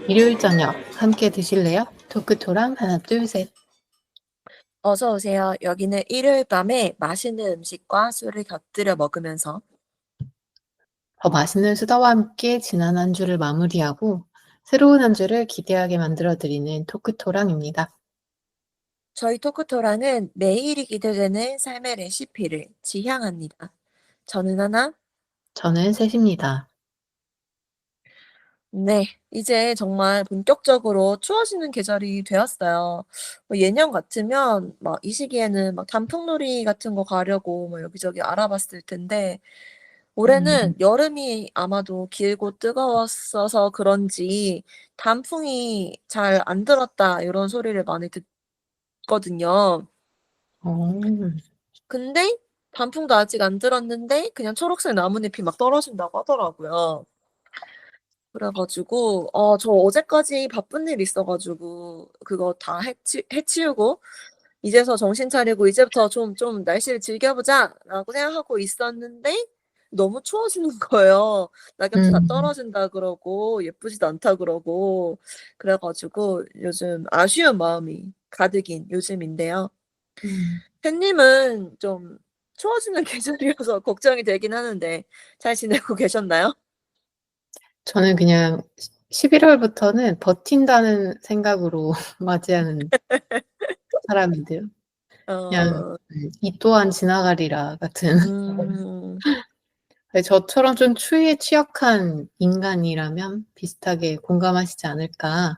일요일 저녁 함께 드실래요? 토크토랑 하나 둘 셋. 어서 오세요. 여기는 일요일 밤에 맛있는 음식과 술을 곁들여 먹으면서 더 맛있는 수다와 함께 지난 한 주를 마무리하고 새로운 한 주를 기대하게 만들어 드리는 토크토랑입니다. 저희 토크토랑은 매일이 기대되는 삶의 레시피를 지향합니다. 저는 하나. 저는 셋입니다. 네, 이제 정말 본격적으로 추워지는 계절이 되었어요. 예년 같으면 막 이 시기에는 막 단풍놀이 같은 거 가려고 뭐 여기저기 알아봤을 텐데 음. 올해는 여름이 아마도 길고 뜨거웠어서 그런지 "단풍이 잘 안 들었다." 이런 소리를 많이 듣거든요. 어. 근데 단풍도 아직 안 들었는데 그냥 초록색 나뭇잎이 막 떨어진다고 하더라고요. 그래 가지고 저 어제까지 바쁜 일이 있어 가지고 그거 다 해치우고 이제서 정신 차리고 '이제부터 좀 날씨를 즐겨 보자.'라고 생각하고 있었는데 너무 추워지는 거예요. 낙엽도 다 음. 떨어진다 그러고 예쁘지도 않다 그러고. 그래 가지고 요즘 아쉬운 마음이 가득인 요즘인데요. 음. 햇님은 좀 추워지는 계절이어서 걱정이 되긴 하는데 잘 지내고 계셨나요? 저는 그냥 11 월부터는 버틴다는 생각으로 맞이하는 사람인데요. 그냥 어. '이 또한 지나가리라.' 같은. 음. 네, 저처럼 좀 추위에 취약한 인간이라면 비슷하게 공감하시지 않을까라고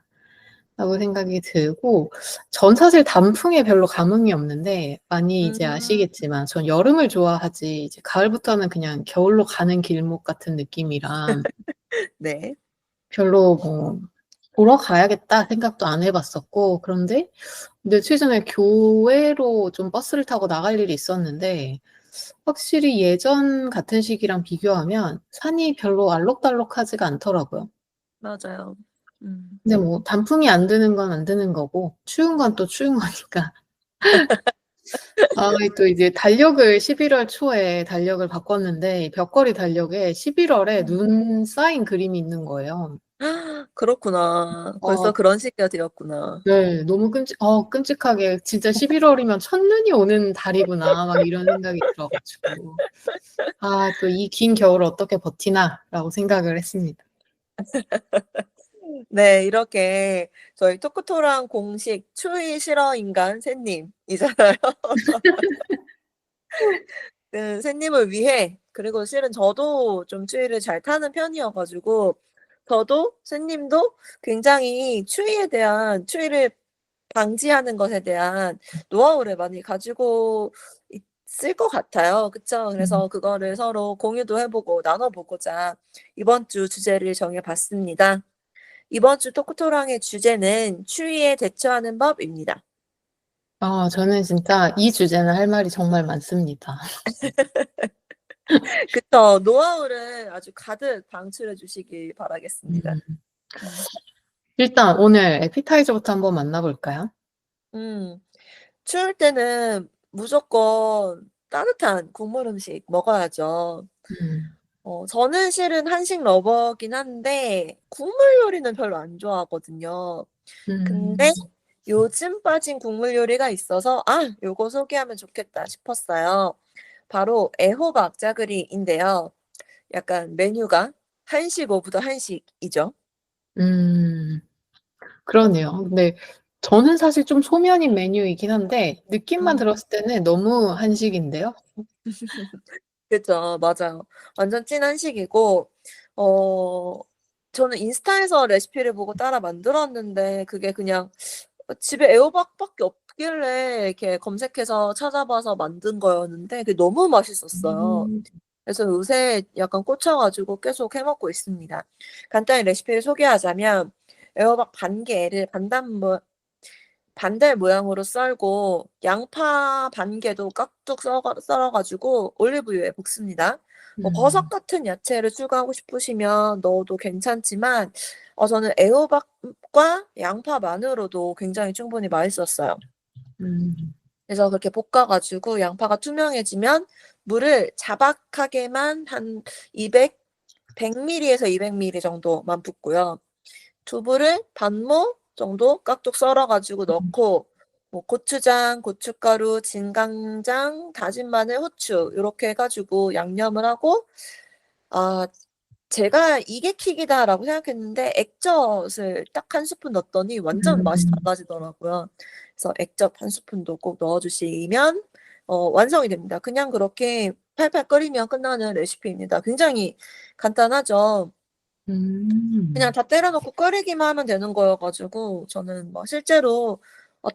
생각이 들고, 전 사실 단풍에 별로 감흥이 없는데 많이 이제 음. 아시겠지만 전 여름을 좋아하지 이제 가을부터는 그냥 겨울로 가는 길목 같은 느낌이라 네. 별로 뭐 '보러 가야겠다.' 생각도 안 해 봤었고, 그런데 며칠 전에 교외로 좀 버스를 타고 나갈 일이 있었는데 확실히 예전 같은 시기랑 비교하면 산이 별로 알록달록하지가 않더라고요. 맞아요. 음. 근데 뭐 단풍이 안 드는 건 안 드는 거고 추운 건 또 추운 거니까. 또 이제 달력을 11월 초에 달력을 바꿨는데 벽걸이 달력에 11 월에 음. 눈 쌓인 그림이 있는 거예요. 그렇구나. 아 벌써 그런 시기가 되었구나. 네. 너무 끔찍하게 '진짜 11 월이면 첫눈이 오는 달이구나.' 막 이런 생각이 들어 가지고 '또 이 긴 겨울을 어떻게 버티나.'라고 생각을 했습니다. 네. 이렇게 저희 토크토랑 공식 추위 싫어 인간 샌님이잖아요. 그 샌님을 위해 그리고 실은 저도 좀 추위를 잘 타는 편이어 가지고 저도 샌님도 굉장히 추위를 방지하는 것에 대한 노하우를 많이 가지고 있을 것 같아요. 그쵸? 음. 그래서 그거를 서로 공유도 해 보고 나눠 보고자 이번 주 주제를 정해 봤습니다. 이번 주 토크토랑의 주제는 추위에 대처하는 법입니다. 저는 진짜 이 주제는 할 말이 정말 많습니다. 그쵸. 노하우를 아주 가득 방출해 주시길 바라겠습니다. 음. 음. 일단 오늘 에피타이저부터 한번 만나 볼까요? 음. 추울 때는 무조건 따뜻한 국물 음식 먹어야죠. 음. 저는 실은 한식 러버긴 한데 국물 요리는 별로 안 좋아하거든요. 근데 음. 요즘 빠진 국물 요리가 있어서 '아 요거 소개하면 좋겠다.' 싶었어요. 바로 애호박 짜글이인데요. 약간 메뉴가 한식 오브 더 한식이죠. 음. 그러네요. 근데 저는 사실 좀 소면인 메뉴이긴 한데 느낌만 음. 들었을 때는 너무 한식인데요. 그죠. 맞아요. 완전 찐 한식이고 어 저는 인스타에서 레시피를 보고 따라 만들었는데 그게 그냥 집에 애호박밖에 없길래 이렇게 검색해서 찾아봐서 만든 거였는데 그게 너무 맛있었어요. 음. 그래서 요새 약간 꽂혀 가지고 계속 해 먹고 있습니다. 간단히 레시피를 소개하자면 애호박 반 개를 반달 모양으로 썰고 양파 반 개도 깍둑 썰어 가지고 올리브유에 볶습니다. 뭐 버섯 음. 같은 야채를 추가하고 싶으시면 넣어도 괜찮지만 저는 애호박과 양파만으로도 굉장히 충분히 맛있었어요. 음. 그래서 그렇게 볶아 가지고 양파가 투명해지면 물을 자박하게만 한 200 100ml에서 200ml 정도만 붓고요. 두부를 반모 정도 깍둑 썰어 가지고 넣고 뭐 고추장, 고춧가루, 진간장, 다진 마늘, 후추 요렇게 해 가지고 양념을 하고 아 제가 '이게 킥이다.'라고 생각했는데 액젓을 딱 1 스푼 넣었더니 완전 맛이 음. 달라지더라고요. 그래서 액젓 1 스푼도 꼭 넣어 주시면 완성이 됩니다. 그냥 그렇게 팔팔 끓이면 끝나는 레시피입니다. 굉장히 간단하죠. 그냥 음. 다 때려 넣고 끓이기만 하면 되는 거여 가지고 저는 막 실제로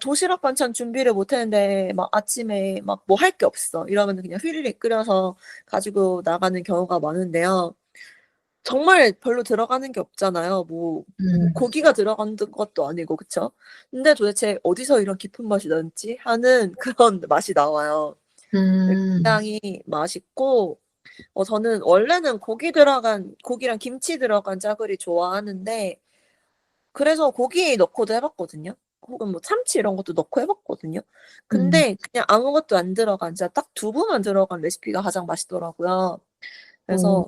도시락 반찬 준비를 못 했는데 막 아침에 막 "뭐 할 게 없어." 이러면은 그냥 휘리릭 끓여서 가지고 나가는 경우가 많은데요. 정말 별로 들어가는 게 없잖아요. 뭐 음. 고기가 들어간 것도 아니고 그쵸? 근데 도대체 어디서 이런 깊은 맛이 나는지 하는 그런 맛이 나와요. 네 음. 굉장히 맛있고 저는 원래는 고기랑 김치 들어간 짜글이 좋아하는데 그래서 고기 넣고도 해 봤거든요. 혹은 뭐 참치 이런 것도 넣고 해 봤거든요. 음. 근데 그냥 아무것도 안 들어간 진짜 딱 두부만 들어간 레시피가 가장 맛있더라고요. 어. 그래서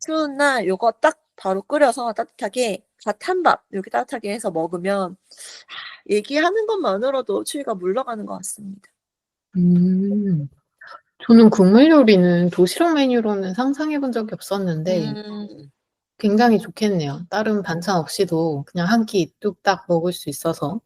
추운 날 요거 딱 바로 끓여서 따뜻하게 밥 한 밥 이렇게 따뜻하게 해서 먹으면 얘기하는 것만으로도 추위가 물러가는 것 같습니다. 음. 저는 국물 요리는 도시락 메뉴로는 상상해 본 적이 없었는데 음. 굉장히 좋겠네요. 다른 반찬 없이도 그냥 한 끼 뚝딱 먹을 수 있어서.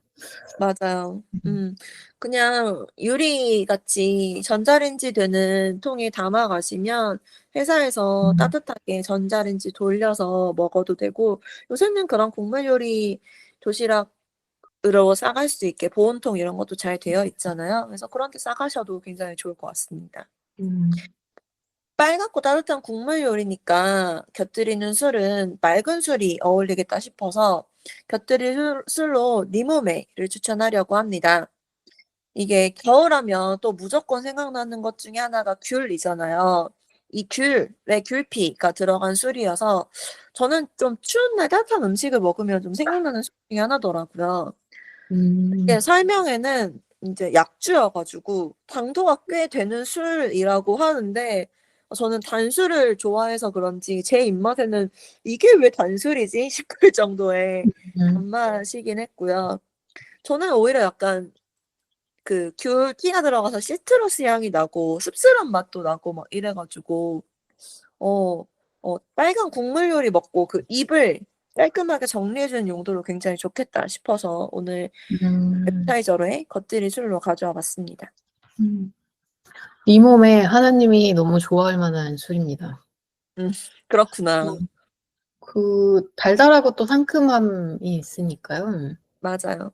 맞아요. 음. 그냥 유리같이 전자레인지 되는 통에 담아 가시면 회사에서 음. 따뜻하게 전자레인지 돌려서 먹어도 되고 요새는 그런 국물 요리 도시락으로 싸갈 수 있게 보온통 이런 것도 잘 되어 있잖아요. 그래서 그런 데 싸가셔도 굉장히 좋을 것 같습니다. 음. 빨갛고 따뜻한 국물 요리니까 곁들이는 술은 맑은 술이 어울리겠다 싶어서 곁들일 술로 리모메를 추천하려고 합니다. 이게 겨울하면 또 무조건 생각나는 것 중에 하나가 귤이잖아요. 이 귤에 귤피가 들어간 술이어서 저는 좀 추운 날 따뜻한 음식을 먹으면 좀 생각나는 술 중에 하나더라고요. 이게 음. 설명에는 인제 약주여 가지고 당도가 꽤 되는 술이라고 하는데 저는 단술을 좋아해서 그런지 제 입맛에는 '이게 왜 단술이지?' 싶을 정도의 음. 단맛이긴 했고요. 저는 오히려 약간 그 귤 티가 들어가서 시트러스 향이 나고 씁쓸한 맛도 나고 막 이래 가지고 어 빨간 국물 요리 먹고 그 입을 깔끔하게 정리해 주는 용도로 굉장히 좋겠다 싶어서 오늘 음. appetizer로의 겉들이 술로 가져와 봤습니다. 음. 이 몸에 하나님이 너무 좋아할 만한 술입니다. 음 그렇구나. 음. 그 달달하고 또 상큼함이 있으니까요. 맞아요.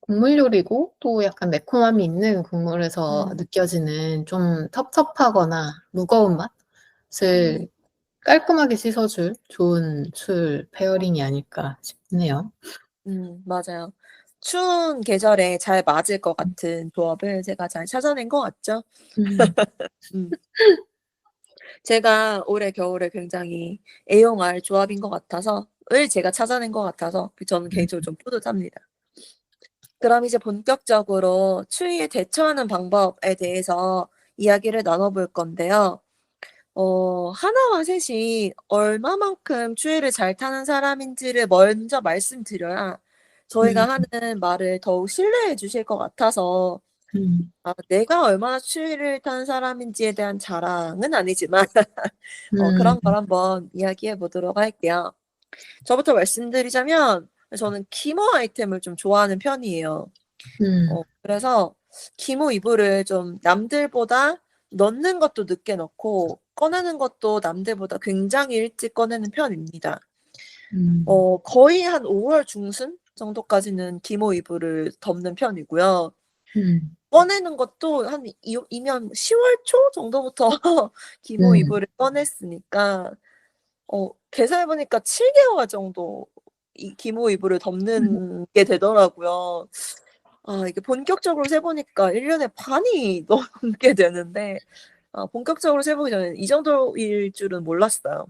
국물 요리고 또 약간 매콤함이 있는 국물에서 음. 느껴지는 좀 텁텁하거나 무거운 음. 맛을 깔끔하게 씻어 줄 좋은 술 페어링이 아닐까 싶네요. 맞아요. 추운 계절에 잘 맞을 것 같은 조합을 제가 잘 찾아낸 것 같죠? 음. 음. 제가 올해 겨울에 굉장히 애용할 조합인 것 같아서 제가 찾아낸 것 같아서 저는 음. 개인적으로 좀 뿌듯합니다. 그럼 이제 본격적으로 추위에 대처하는 방법에 대해서 이야기를 나눠 볼 건데요. 하나와 셋이 얼마만큼 추위를 잘 타는 사람인지를 먼저 말씀드려야 음. 저희가 하는 말을 더욱 신뢰해 주실 것 같아서 음. 내가 얼마나 추위를 타는 사람인지에 대한 자랑은 아니지만 음. 그런 걸 한번 이야기해 보도록 할게요. 저부터 말씀드리자면 저는 기모 아이템을 좀 좋아하는 편이에요. 음. 그래서 기모 이불을 좀 남들보다 넣는 것도 늦게 넣고 꺼내는 것도 남들보다 굉장히 일찍 꺼내는 편입니다. 음. 거의 한 5월 중순 정도까지는 기모 이불을 덮는 편이고요. 음. 꺼내는 것도 한 이면 10월 초 정도부터 기모 음. 이불을 꺼냈으니까 계산해 보니까 7 개월 정도 이 기모 이불을 덮는 게 되더라고요. 이게 본격적으로 세 보니까 1 년에 반이 넘게 되는데 본격적으로 세 보기 전에는 이 정도일 줄은 몰랐어요.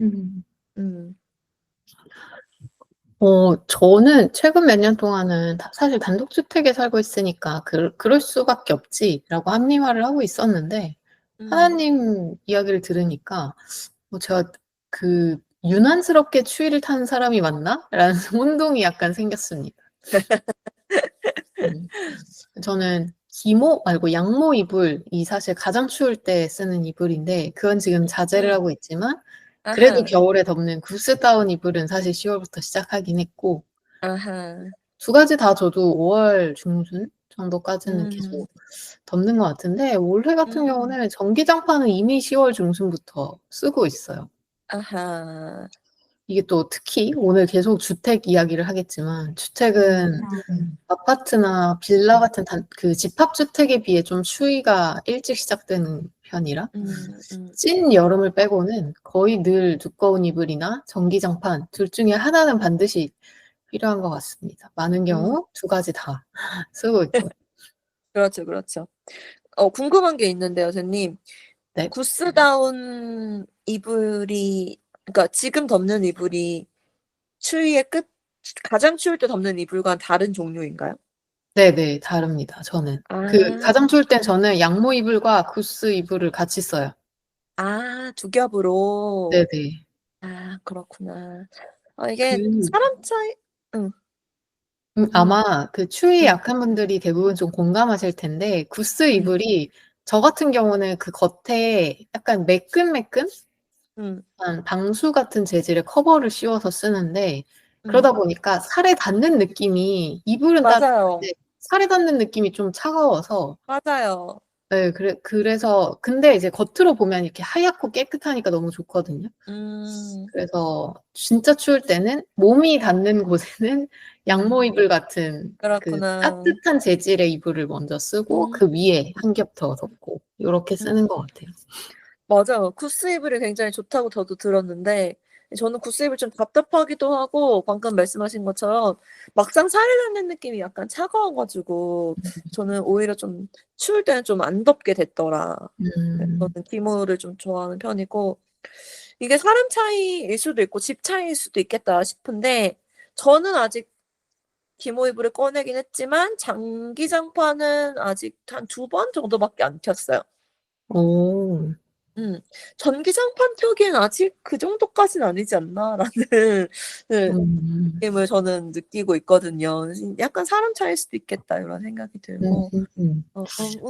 음. 음. 저는 최근 몇 년 동안은 사실 단독주택에 살고 있으니까 '그럴 수밖에 없지.'라고 합리화를 하고 있었는데 음. 하나님 이야기를 들으니까 제가 그 '유난스럽게 추위를 타는 사람이 맞나?' 라는 혼동이 약간 생겼습니다. 음. 저는 기모 말고 양모 이불이 사실 가장 추울 때 쓰는 이불인데 그건 지금 자제를 하고 있지만 그래도 아하. 겨울에 덮는 구스다운 이불은 사실 10 월부터 시작하긴 했고 아하. 두 가지 다 저도 5월 중순 정도까지는 음. 계속 덮는 것 같은데 올해 같은 경우는 전기장판은 이미 10월 중순부터 쓰고 있어요. 아하. 이게 또 특히 오늘 계속 주택 이야기를 하겠지만 주택은 아파트나 빌라 같은 그 집합주택에 비해 좀 추위가 일찍 시작되는 편이라 찐 여름을 빼고는 거의 늘 두꺼운 이불이나 전기장판 둘 중에 하나는 반드시 필요한 것 같습니다. 많은 음. 경우 두 가지 다 쓰고 있고요. 그렇죠, 그렇죠. 궁금한 게 있는데요, 선생님. 네. 구스다운 이불이 그러니까 지금 덮는 이불이 추위의 끝 가장 추울 때 덮는 이불과는 다른 종류인가요? 네네. 다릅니다 저는. 그 아. 가장 추울 땐 저는 양모 이불과 구스 이불을 같이 써요. 아, 두 겹으로. 네네. 아, 그렇구나. 이게 그 사람 차이. 응. 음. 아마 그 추위에 음. 약한 분들이 대부분 좀 공감하실 텐데 구스 음. 이불이 저 같은 경우는 그 겉에 약간 매끈매끈한 음. 방수 같은 재질의 커버를 씌워서 쓰는데 음. 그러다 보니까 살에 닿는 느낌이 이불은 맞아요. 따뜻한데 살에 닿는 느낌이 좀 차가워서 맞아요. 네 그래서 근데 이제 겉으로 보면 이렇게 하얗고 깨끗하니까 너무 좋거든요. 음. 그래서 진짜 추울 때는 몸이 닿는 곳에는 음. 양모 이불 같은 그 그렇구나. 따뜻한 재질의 이불을 먼저 쓰고 음. 그 위에 한 겹 더 덮고 요렇게 쓰는 것 같아요. 맞아요. 구스 이불이 굉장히 좋다고 저도 들었는데 저는 구스 이불 좀 답답하기도 하고 방금 말씀하신 것처럼 막상 살이 닿는 느낌이 약간 차가워 가지고 저는 오히려 좀 추울 때는 좀 안 덥게 됐더라. 그래서 음. 저는 기모를 좀 좋아하는 편이고 이게 사람 차이일 수도 있고 집 차이일 수도 있겠다 싶은데 저는 아직 기모 이불을 꺼내긴 했지만 장기장판은 아직 한 2번 정도밖에 안 켰어요. 오. 음. '전기장판 켜기엔 아직 그 정도까진 아니지 않나.'라는 네 음. 느낌을 저는 느끼고 있거든요. 약간 '사람 차이일 수도 있겠다.' 이런 생각이 들고 음. 음.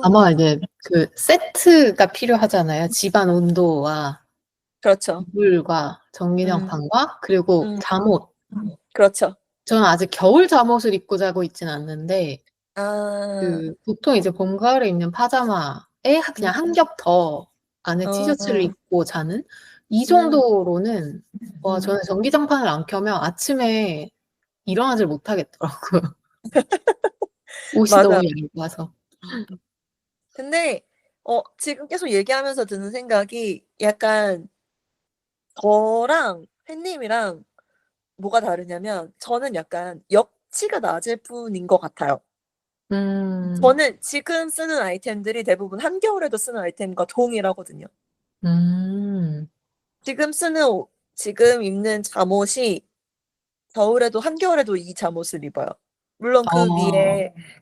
아마 이제 그 세트가 필요하잖아요. 집안 온도와 그렇죠. 이불과 음. 전기장판과 그리고 음. 잠옷. 그렇죠. 저는 아직 겨울 잠옷을 입고 자고 있진 않는데 아. 그 보통 이제 봄, 가을에 입는 파자마에 그냥 한 겹 더 안에 티셔츠를 어. 입고 자는 이 음. 정도로는 와 음. 저는 전기장판을 안 켜면 아침에 일어나질 못하겠더라고요. 옷이 너무 맞아요. 얇아서. 근데 지금 계속 얘기하면서 드는 생각이 약간 저랑 햇님이랑 뭐가 다르냐면 저는 약간 역치가 낮을 뿐인 것 같아요. 음. 저는 지금 쓰는 아이템들이 대부분 한겨울에도 쓰는 아이템과 동일하거든요. 음. 지금 쓰는 옷 지금 입는 잠옷이 겨울에도 한겨울에도 이 잠옷을 입어요. 물론 아.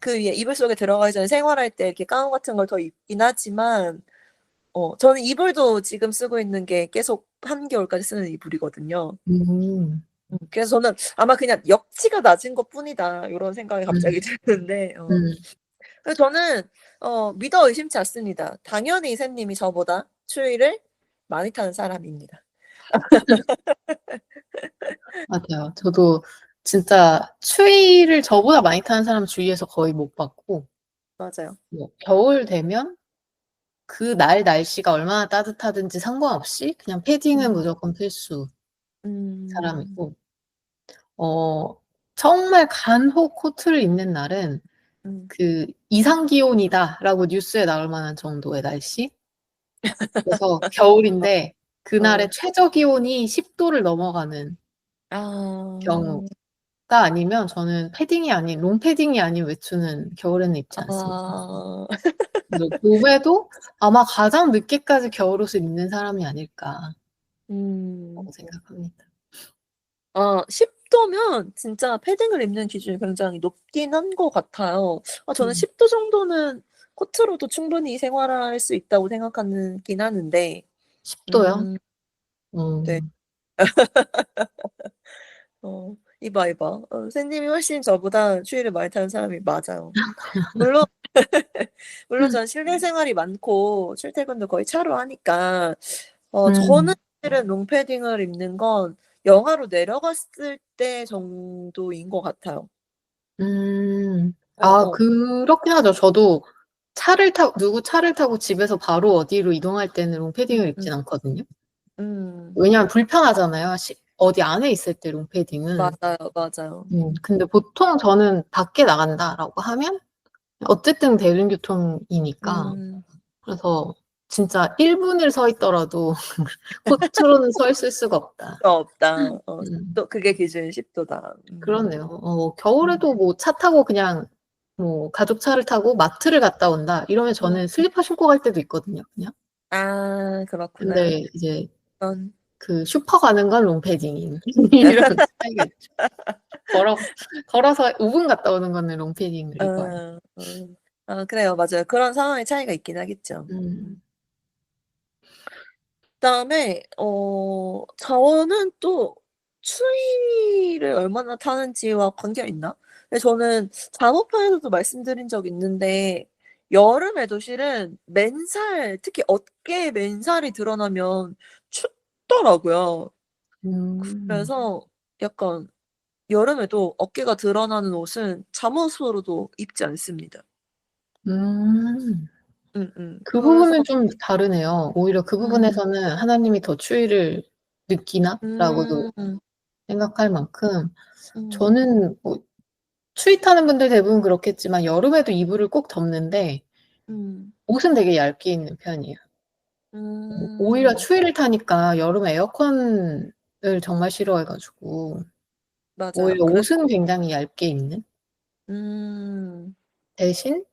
그 위에 이불 속에 들어가기 전에 생활할 때 이렇게 가운 같은 걸 더 입긴 하지만 저는 이불도 지금 쓰고 있는 게 계속 한겨울까지 쓰는 이불이거든요. 음. 그래서 저는 아마 그냥 '역치가 낮은 것뿐이다.' 요런 생각이 음. 갑자기 드는데 음. 그래서 저는 믿어 의심치 않습니다. 당연히 샘님이 저보다 추위를 많이 타는 사람입니다. 맞아요. 저도 진짜 추위를 저보다 많이 타는 사람 주위에서 거의 못 봤고 맞아요. 뭐 겨울 되면 그날 날씨가 얼마나 따뜻하든지 상관없이 그냥 패딩은 음. 무조건 필수 음. 사람이고 어 정말 간혹 코트를 입는 날은 음. 그 "이상 기온이다."라고 뉴스에 나올 만한 정도의 날씨? 그래서 겨울인데 그날의 어. 최저 기온이 10 도를 넘어가는 아. 경우가 아니면 저는 패딩이 아닌 롱패딩이 아닌 외투는 겨울에는 입지 않습니다. 아. 그래서 봄에도 아마 가장 늦게까지 겨울옷을 입는 사람이 아닐까라고 음. 생각합니다. 10 도면 진짜 패딩을 입는 기준이 굉장히 높긴 한 것 같아요. 저는 음. 10도 정도는 코트로도 충분히 생활할 수 있다고 생각하는 긴 하는데 10 도요? 음 네. 음. 이봐, 이봐. 샌님이 훨씬 저보다 추위를 많이 타는 사람이 맞아요. 물론, 물론 전 실내 생활이 많고, 출퇴근도 거의 차로 하니까, 저는 실은 롱패딩을 입는 건 영하로 내려갔을 때 정도인 것 같아요. 그렇긴 하죠. 저도 누구 차를 타고 집에서 바로 어디로 이동할 때는 롱패딩을 입진 않거든요. 음, 왜냐하면 불편하잖아요. 어디 안에 있을 때 롱패딩은. 맞아요, 맞아요. 근데 보통 저는 밖에 나간다라고 하면 어쨌든 대중교통이니까. 그래서 진짜 1분을 서 있더라도 코트로는 서 있을 수가 없다. 없다. 음, 또 그게 기준 10도다. 그렇네요. 겨울에도 뭐 차 타고 그냥 뭐 가족 차를 타고 마트를 갔다 온다. 이러면 저는 슬리퍼 신고 갈 때도 있거든요, 그냥. 아, 그렇구나. 근데 이제 그런 그 슈퍼 가는 건 롱패딩인 이런 차이가 있죠. 걸어서 5분 갔다 오는 거는 롱패딩을 입어요. 그래요. 맞아요. 그런 상황의 차이가 있긴 하겠죠. 음. 그다음에 저는 또 추위를 얼마나 타는지와 관계가 있나? 근데 저는 잠옷편에서도 말씀드린 적 있는데 여름에도 실은 맨살, 특히 어깨에 맨살이 드러나면 춥더라고요. 음. 그래서 약간 여름에도 어깨가 드러나는 옷은 잠옷으로도 입지 않습니다. 음. 그 그래서 부분은 좀 다르네요. 오히려 그 부분에서는 하나님이 더 추위를 느끼나라고도 음. 생각할 만큼 음. 저는 뭐 추위 타는 분들 대부분 그렇겠지만 여름에도 이불을 꼭 덮는데 음. 옷은 되게 얇게 입는 편이에요. 오히려 음. 추위를 타니까 여름에 에어컨을 정말 싫어해 가지고 맞아요. 오히려 그래서 옷은 굉장히 얇게 입는 음. 대신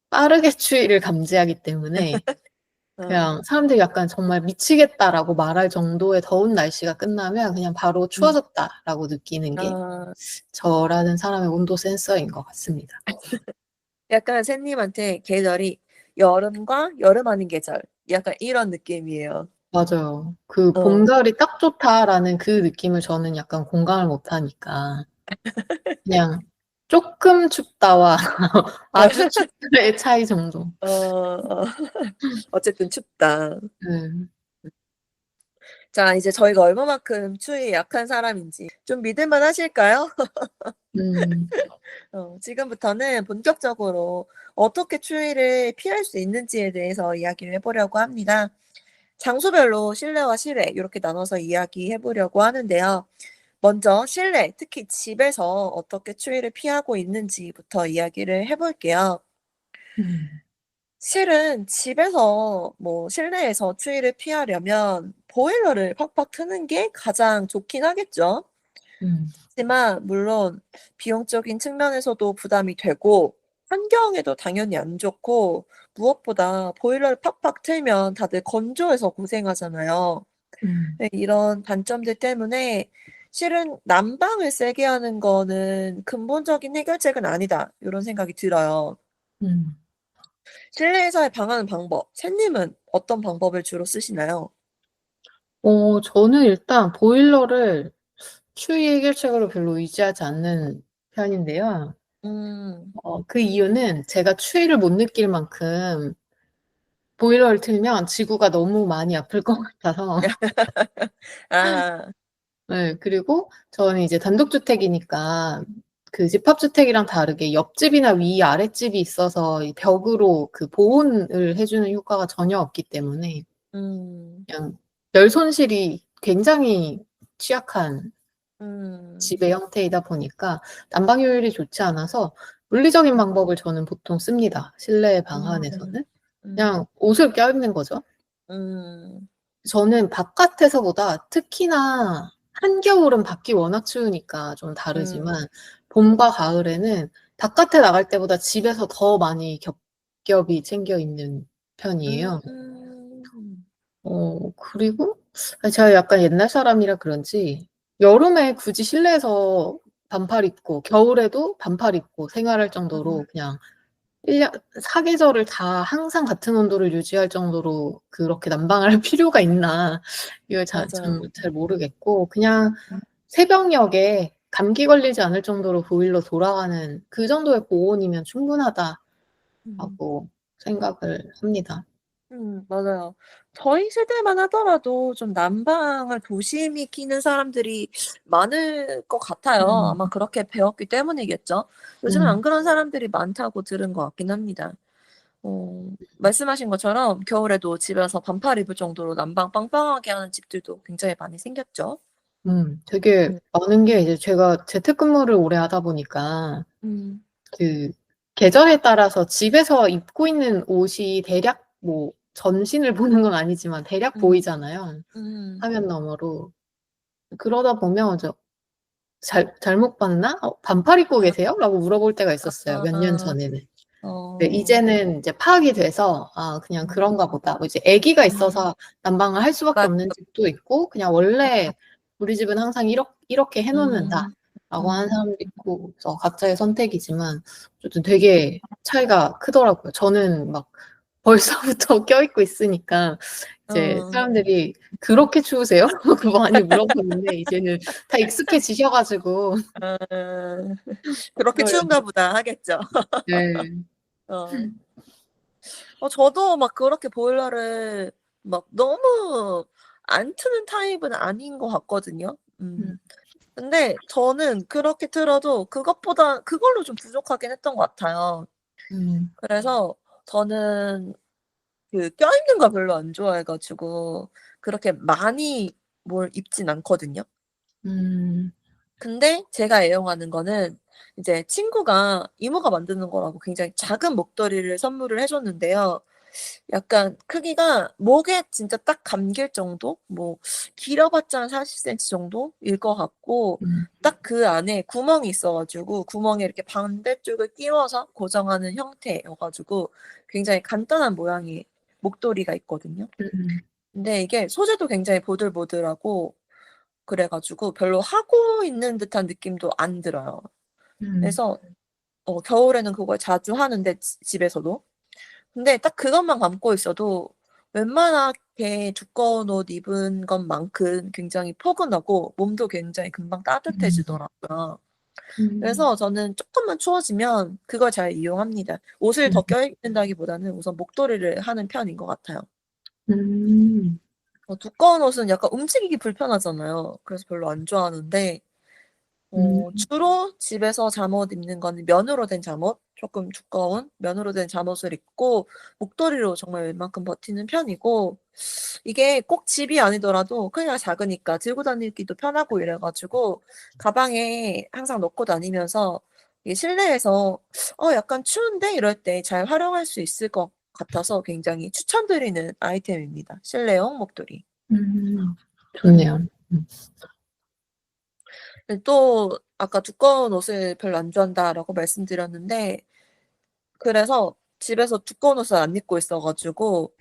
빠르게 추위를 감지하기 때문에 어. 그냥 사람들이 약간 정말 "미치겠다."라고 말할 정도의 더운 날씨가 끝나면 그냥 바로 음. '추워졌다.'라고 느끼는 게 아. 저라는 사람의 온도 센서인 것 같습니다. 약간 샌님한테 계절이 여름과 여름 아닌 계절 약간 이런 느낌이에요. 맞아요. 그 어. '봄가을이 딱 좋다.'라는 그 느낌을 저는 약간 공감을 못 하니까 그냥 쪼끔 춥다와 아주 춥다의 차이 정도. 어쨌든 춥다. 네. 자, 이제 저희가 얼마만큼 추위에 약한 사람인지 좀 믿을 만하실까요? 음. 지금부터는 본격적으로 어떻게 추위를 피할 수 있는지에 대해서 이야기를 해 보려고 합니다. 장소별로 실내와 실외 요렇게 나눠서 이야기해 보려고 하는데요. 먼저 실내, 특히 집에서 어떻게 추위를 피하고 있는지부터 이야기를 해 볼게요. 음. 실은 집에서 실내에서 추위를 피하려면 보일러를 팍팍 트는 게 가장 좋긴 하겠죠. 음. 하지만 물론 비용적인 측면에서도 부담이 되고 환경에도 당연히 안 좋고 무엇보다 보일러를 팍팍 틀면 다들 건조해서 고생하잖아요. 음. 네, 이런 단점들 때문에 실은 '난방을 세게 하는 거는 근본적인 해결책은 아니다.' 요런 생각이 들어요. 음. 실내에서의 방하는 방법, 샌님은 어떤 방법을 주로 쓰시나요? 저는 일단 보일러를 추위 해결책으로 별로 의지하지 않는 편인데요. 음. 그 이유는 제가 추위를 못 느낄 만큼 보일러를 틀면 지구가 너무 많이 아플 것 같아서 아. 네. 그리고 저는 이제 단독주택이니까 그 집합주택이랑 다르게 옆집이나 위 아랫집이 있어서 이 벽으로 그 보온을 해 주는 효과가 전혀 없기 때문에 음. 그냥 열 손실이 굉장히 취약한 음. 집의 형태이다 보니까 난방 효율이 좋지 않아서 물리적인 방법을 저는 보통 씁니다, 실내 음. 방안에서는. 음. 그냥 옷을 껴입는 거죠. 음. 저는 바깥에서보다 특히나 한겨울은 밖이 워낙 추우니까 좀 음. 다르지만 봄과 가을에는 바깥에 나갈 때보다 집에서 더 많이 겹겹이 챙겨 입는 편이에요. 음. 그리고 제가 약간 옛날 사람이라 그런지 여름에 굳이 실내에서 반팔 입고 겨울에도 반팔 입고 생활할 정도로 그냥 1년 사계절을 다 항상 같은 온도를 유지할 정도로 그렇게 난방을 할 필요가 있나 이걸 참 맞아요. 잘 모르겠고 그냥 새벽녘에 감기 걸리지 않을 정도로 보일러 돌아가는 그 정도의 고온이면 충분하다라고 음. 생각을 합니다. 맞아요. 저희 세대만 하더라도 좀 난방을 조심히 키는 사람들이 많을 것 같아요. 음. 아마 그렇게 배웠기 때문이겠죠. 요즘은 안 음. 그런 사람들이 많다고 들은 것 같긴 합니다. 말씀하신 것처럼 겨울에도 집에서 반팔 입을 정도로 난방 빵빵하게 하는 집들도 굉장히 많이 생겼죠. 되게 음. 많은 게 이제 제가 재택근무를 오래 하다 보니까 음. 그 계절에 따라서 집에서 입고 있는 옷이 대략 뭐 전신을 보는 건 아니지만 대략 음. 보이잖아요, 음. 화면 너머로. 그러다 보면 이제 잘못 봤나? 반팔 입고 아. 계세요?"라고 물어볼 때가 있었어요, 몇 년 아. 전에는. 네, 어. 이제는 이제 파악이 돼서 '아 그냥 음. 그런가 보다.' 뭐 이제 아기가 음. 있어서 난방을 할 수밖에 맞아요. 없는 집도 있고 그냥 원래 '우리 집은 항상 이렇게 해 음. 놓는다.'라고 하는 음. 사람도 있고 그래서 각자의 선택이지만 어쨌든 되게 차이가 크더라고요. 저는 막 벌써부터 껴입고 있으니까 이제 어. 사람들이 "그렇게 추우세요?" 라고 많이 물어보는데 이제는 다 익숙해지셔 가지고 아. "그렇게 그걸 추운가 보다." 하겠죠. 네. 어. 저도 막 그렇게 보일러를 막 너무 안 트는 타입은 아닌 것 같거든요. 음. 근데 저는 그렇게 틀어도 그것보다 그걸로 좀 부족하긴 했던 것 같아요. 음. 그래서 저는 그 껴입는 거 별로 안 좋아해 가지고 그렇게 많이 뭘 입진 않거든요. 음. 근데 제가 애용하는 거는 이제 친구가 이모가 만드는 거라고 굉장히 작은 목도리를 선물을 해 줬는데요. 약간 크기가 목에 진짜 딱 감길 정도? 뭐 길어봤자 한 40 센티 정도일 것 같고 음. 딱 그 안에 구멍이 있어 가지고 구멍에 이렇게 반대쪽을 끼워서 고정하는 형태여 가지고 굉장히 간단한 모양의 목도리가 있거든요. 음. 근데 이게 소재도 굉장히 보들보들하고 그래 가지고 별로 하고 있는 듯한 느낌도 안 들어요. 음. 그래서 겨울에는 그걸 자주 하는데 집에서도. 근데 딱 그것만 감고 있어도 웬만하게 두꺼운 옷 입은 것만큼 굉장히 포근하고 몸도 굉장히 금방 음. 따뜻해지더라고요. 음. 그래서 저는 쪼끔만 추워지면 그걸 잘 이용합니다. 옷을 더 음. 껴입는다기보다는 우선 목도리를 하는 편인 것 같아요. 음. 두꺼운 옷은 약간 움직이기 불편하잖아요. 그래서 별로 안 좋아하는데 음. 주로 집에서 잠옷 입는 거는 면으로 된 잠옷, 조금 두꺼운 면으로 된 잠옷을 입고 목도리로 정말 웬만큼 버티는 편이고 이게 꼭 집이 아니더라도 크기가 작으니까 들고 다니기도 편하고 이래 가지고 가방에 항상 넣고 다니면서 이게 실내에서 약간 추운데?' 이럴 때 잘 활용할 수 있을 것 같아서 굉장히 추천드리는 아이템입니다. 실내용 목도리. 음. 좋네요. 음. 또 아까 "두꺼운 옷을 별로 안 좋아한다."라고 말씀드렸는데 그래서 집에서 두꺼운 옷을 안 입고 있어 가지고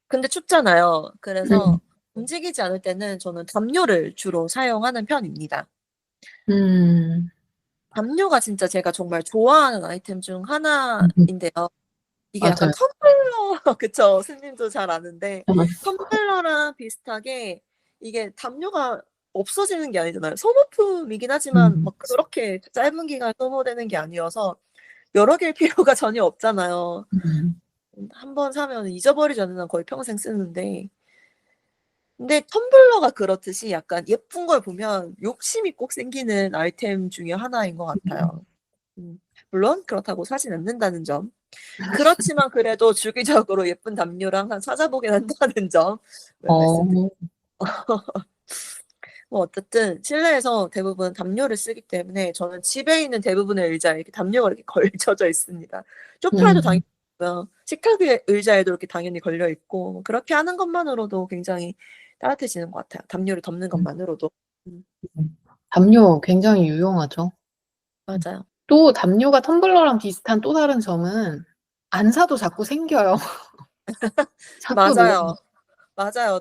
근데 춥잖아요. 그래서 음. 움직이지 않을 때는 저는 담요를 주로 사용하는 편입니다. 음. 담요가 진짜 제가 정말 좋아하는 아이템 중 음. 하나인데요. 이게 약간 맞아요. 텀블러 그쵸. 스님도 잘 아는데 어. 텀블러랑 비슷하게 이게 담요가 없어지는 게 아니잖아요. 소모품이긴 하지만 음. 막 그렇게 짧은 기간에 소모되는 게 아니어서 여러 개일 필요가 전혀 없잖아요. 음. 한 번 사면 잊어버리지 않는 한 거의 평생 쓰는데 근데 텀블러가 그렇듯이 약간 예쁜 걸 보면 욕심이 꼭 생기는 아이템 중에 하나인 것 같아요. 음 물론 그렇다고 사진 않는다는 점. 그렇지만 그래도 주기적으로 예쁜 담요를 항상 찾아보긴 한다는 점을 말씀드리 어. 뭐 어쨌든 실내에서 대부분 담요를 쓰기 때문에 저는 집에 있는 대부분의 의자에 이렇게 담요가 이렇게 걸쳐져 있습니다. 소파에도 당연히 음. 있고요. 식탁 위에 의자에도 이렇게 당연히 걸려 있고 뭐 그렇게 하는 것만으로도 굉장히 따뜻해지는 것 같아요, 담요를 덮는 음. 것만으로도. 음 담요 굉장히 유용하죠. 맞아요. 또 담요가 텀블러랑 비슷한 또 다른 점은 안 사도 자꾸 생겨요. 자꾸 늘어나요. 맞아요. 맞아요.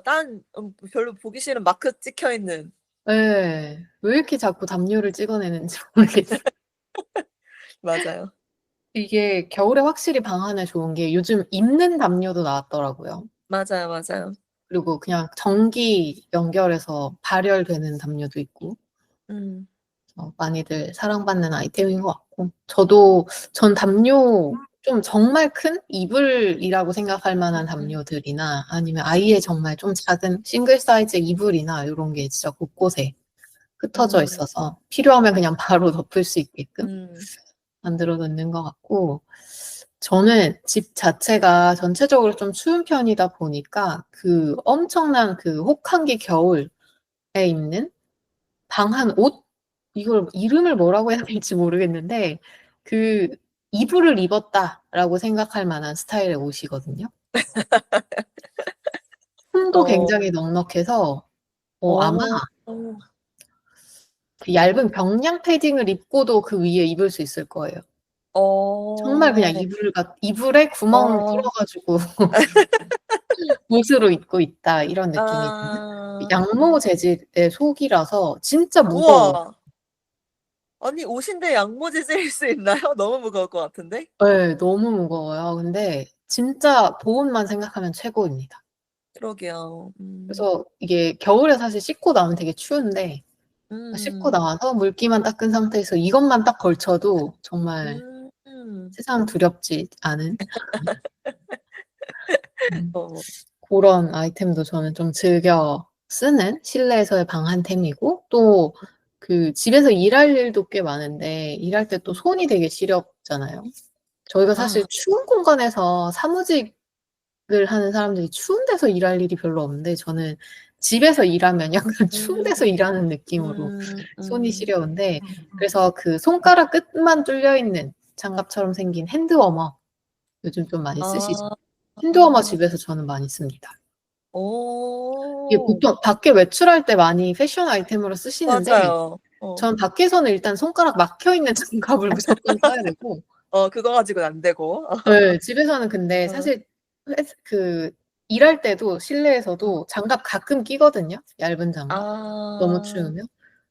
별로 보기 싫은 마크 찍혀 있는 예. 왜 이렇게 자꾸 담요를 찍어내는지 모르겠어요. 맞아요. 이게 겨울에 확실히 방 안에 좋은 게 요즘 입는 담요도 나왔더라고요. 맞아요, 맞아요. 그리고 그냥 전기 연결해서 발열되는 담요도 있고 음. 많이들 사랑받는 아이템인 것 같고 전 담요 좀 정말 큰 이불이라고 생각할 만한 담요들이나 아니면 아이의 정말 좀 작은 싱글 사이즈 이불이나 요런 게 진짜 곳곳에 흩어져 음. 있어서 필요하면 그냥 바로 덮을 수 있게끔 음. 만들어 놓는 것 같고 저는 집 자체가 전체적으로 좀 추운 편이다 보니까 그 엄청난 그 혹한기 겨울에 입는 방한 옷? 이걸 이름을 뭐라고 해야 될지 모르겠는데 그 '이불을 입었다.'라고 생각할 만한 스타일의 옷이거든요. 솜도 어. 굉장히 넉넉해서 아마 어. 그 얇은 병량 패딩을 입고도 그 위에 입을 수 있을 거예요. 정말 그냥 어. 이불에 구멍 뚫어 어. 가지고 옷으로 입고 있다 이런 느낌이 드는 아. 양모 재질의 속이라서 진짜 무거워요. 우와. 아니 옷인데 양모지 찔 수 있나요? 너무 무거울 것 같은데? 예. 너무 무거워요. 근데 진짜 보온만 생각하면 최고입니다. 그러게요. 그래서 이게 겨울에 사실 씻고 나오면 되게 추운데 씻고 음. 나와서 물기만 닦은 상태에서 이것만 딱 걸쳐도 정말 음. 세상 두렵지 않은 어. 고런 아이템도 저는 좀 즐겨 쓰는 실내에서의 방 한템이고 또 그 집에서 일할 일도 꽤 많은데 일할 때 또 손이 되게 시렵잖아요. 저희가 사실 아. 추운 공간에서 사무직을 하는 사람들이 추운 데서 일할 일이 별로 없는데 저는 집에서 일하면 약간 추운 음. 데서 일하는 느낌으로 음. 손이 음. 시려운데 그래서 그 손가락 끝만 뚫려 있는 장갑처럼 생긴 핸드 워머 요즘 좀 많이 쓰시죠? 아. 핸드 워머 집에서 저는 많이 씁니다. 이게 어. 보통 밖에 외출할 때 많이 패션 아이템으로 쓰시는데 맞아요. 어. 전 밖에서는 일단 손가락 막혀 있는 장갑을 무조건 써야 되고 그거 가지고는 안 되고. 예. 집에서는 근데 어. 사실 일할 때도 음. 실내에서도 장갑 가끔 끼거든요, 얇은 장갑 너무 아. 추우면. 어.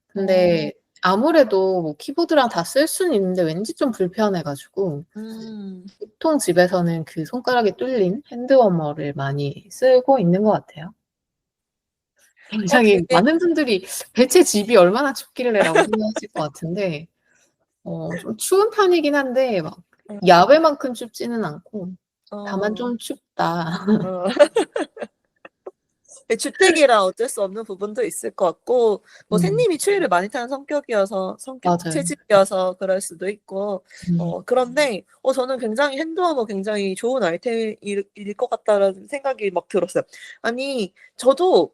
근데 아무래도 뭐 키보드랑 다 쓸 수는 있는데 왠지 좀 불편해 가지고 음. 보통 집에서는 그 손가락이 뚫린 핸드 워머를 많이 쓰고 있는 것 같아요. 굉장히 그게 많은 분들이 '대체 집이 얼마나 춥길래?'라고 생각하실 것 같은데 좀 추운 편이긴 한데 막 음. 야외만큼 춥지는 않고 다만 어. 좀 춥다. 어. 주택이라 어쩔 수 없는 부분도 있을 것 같고 뭐 음. 새님이 추위를 많이 타는 성격 맞아요. 체질이어서 그럴 수도 있고 음. 그런데 저는 굉장히 핸드워머 굉장히 좋은 아이템일 일 것 같다라는 생각이 막 들었어요. 아니 저도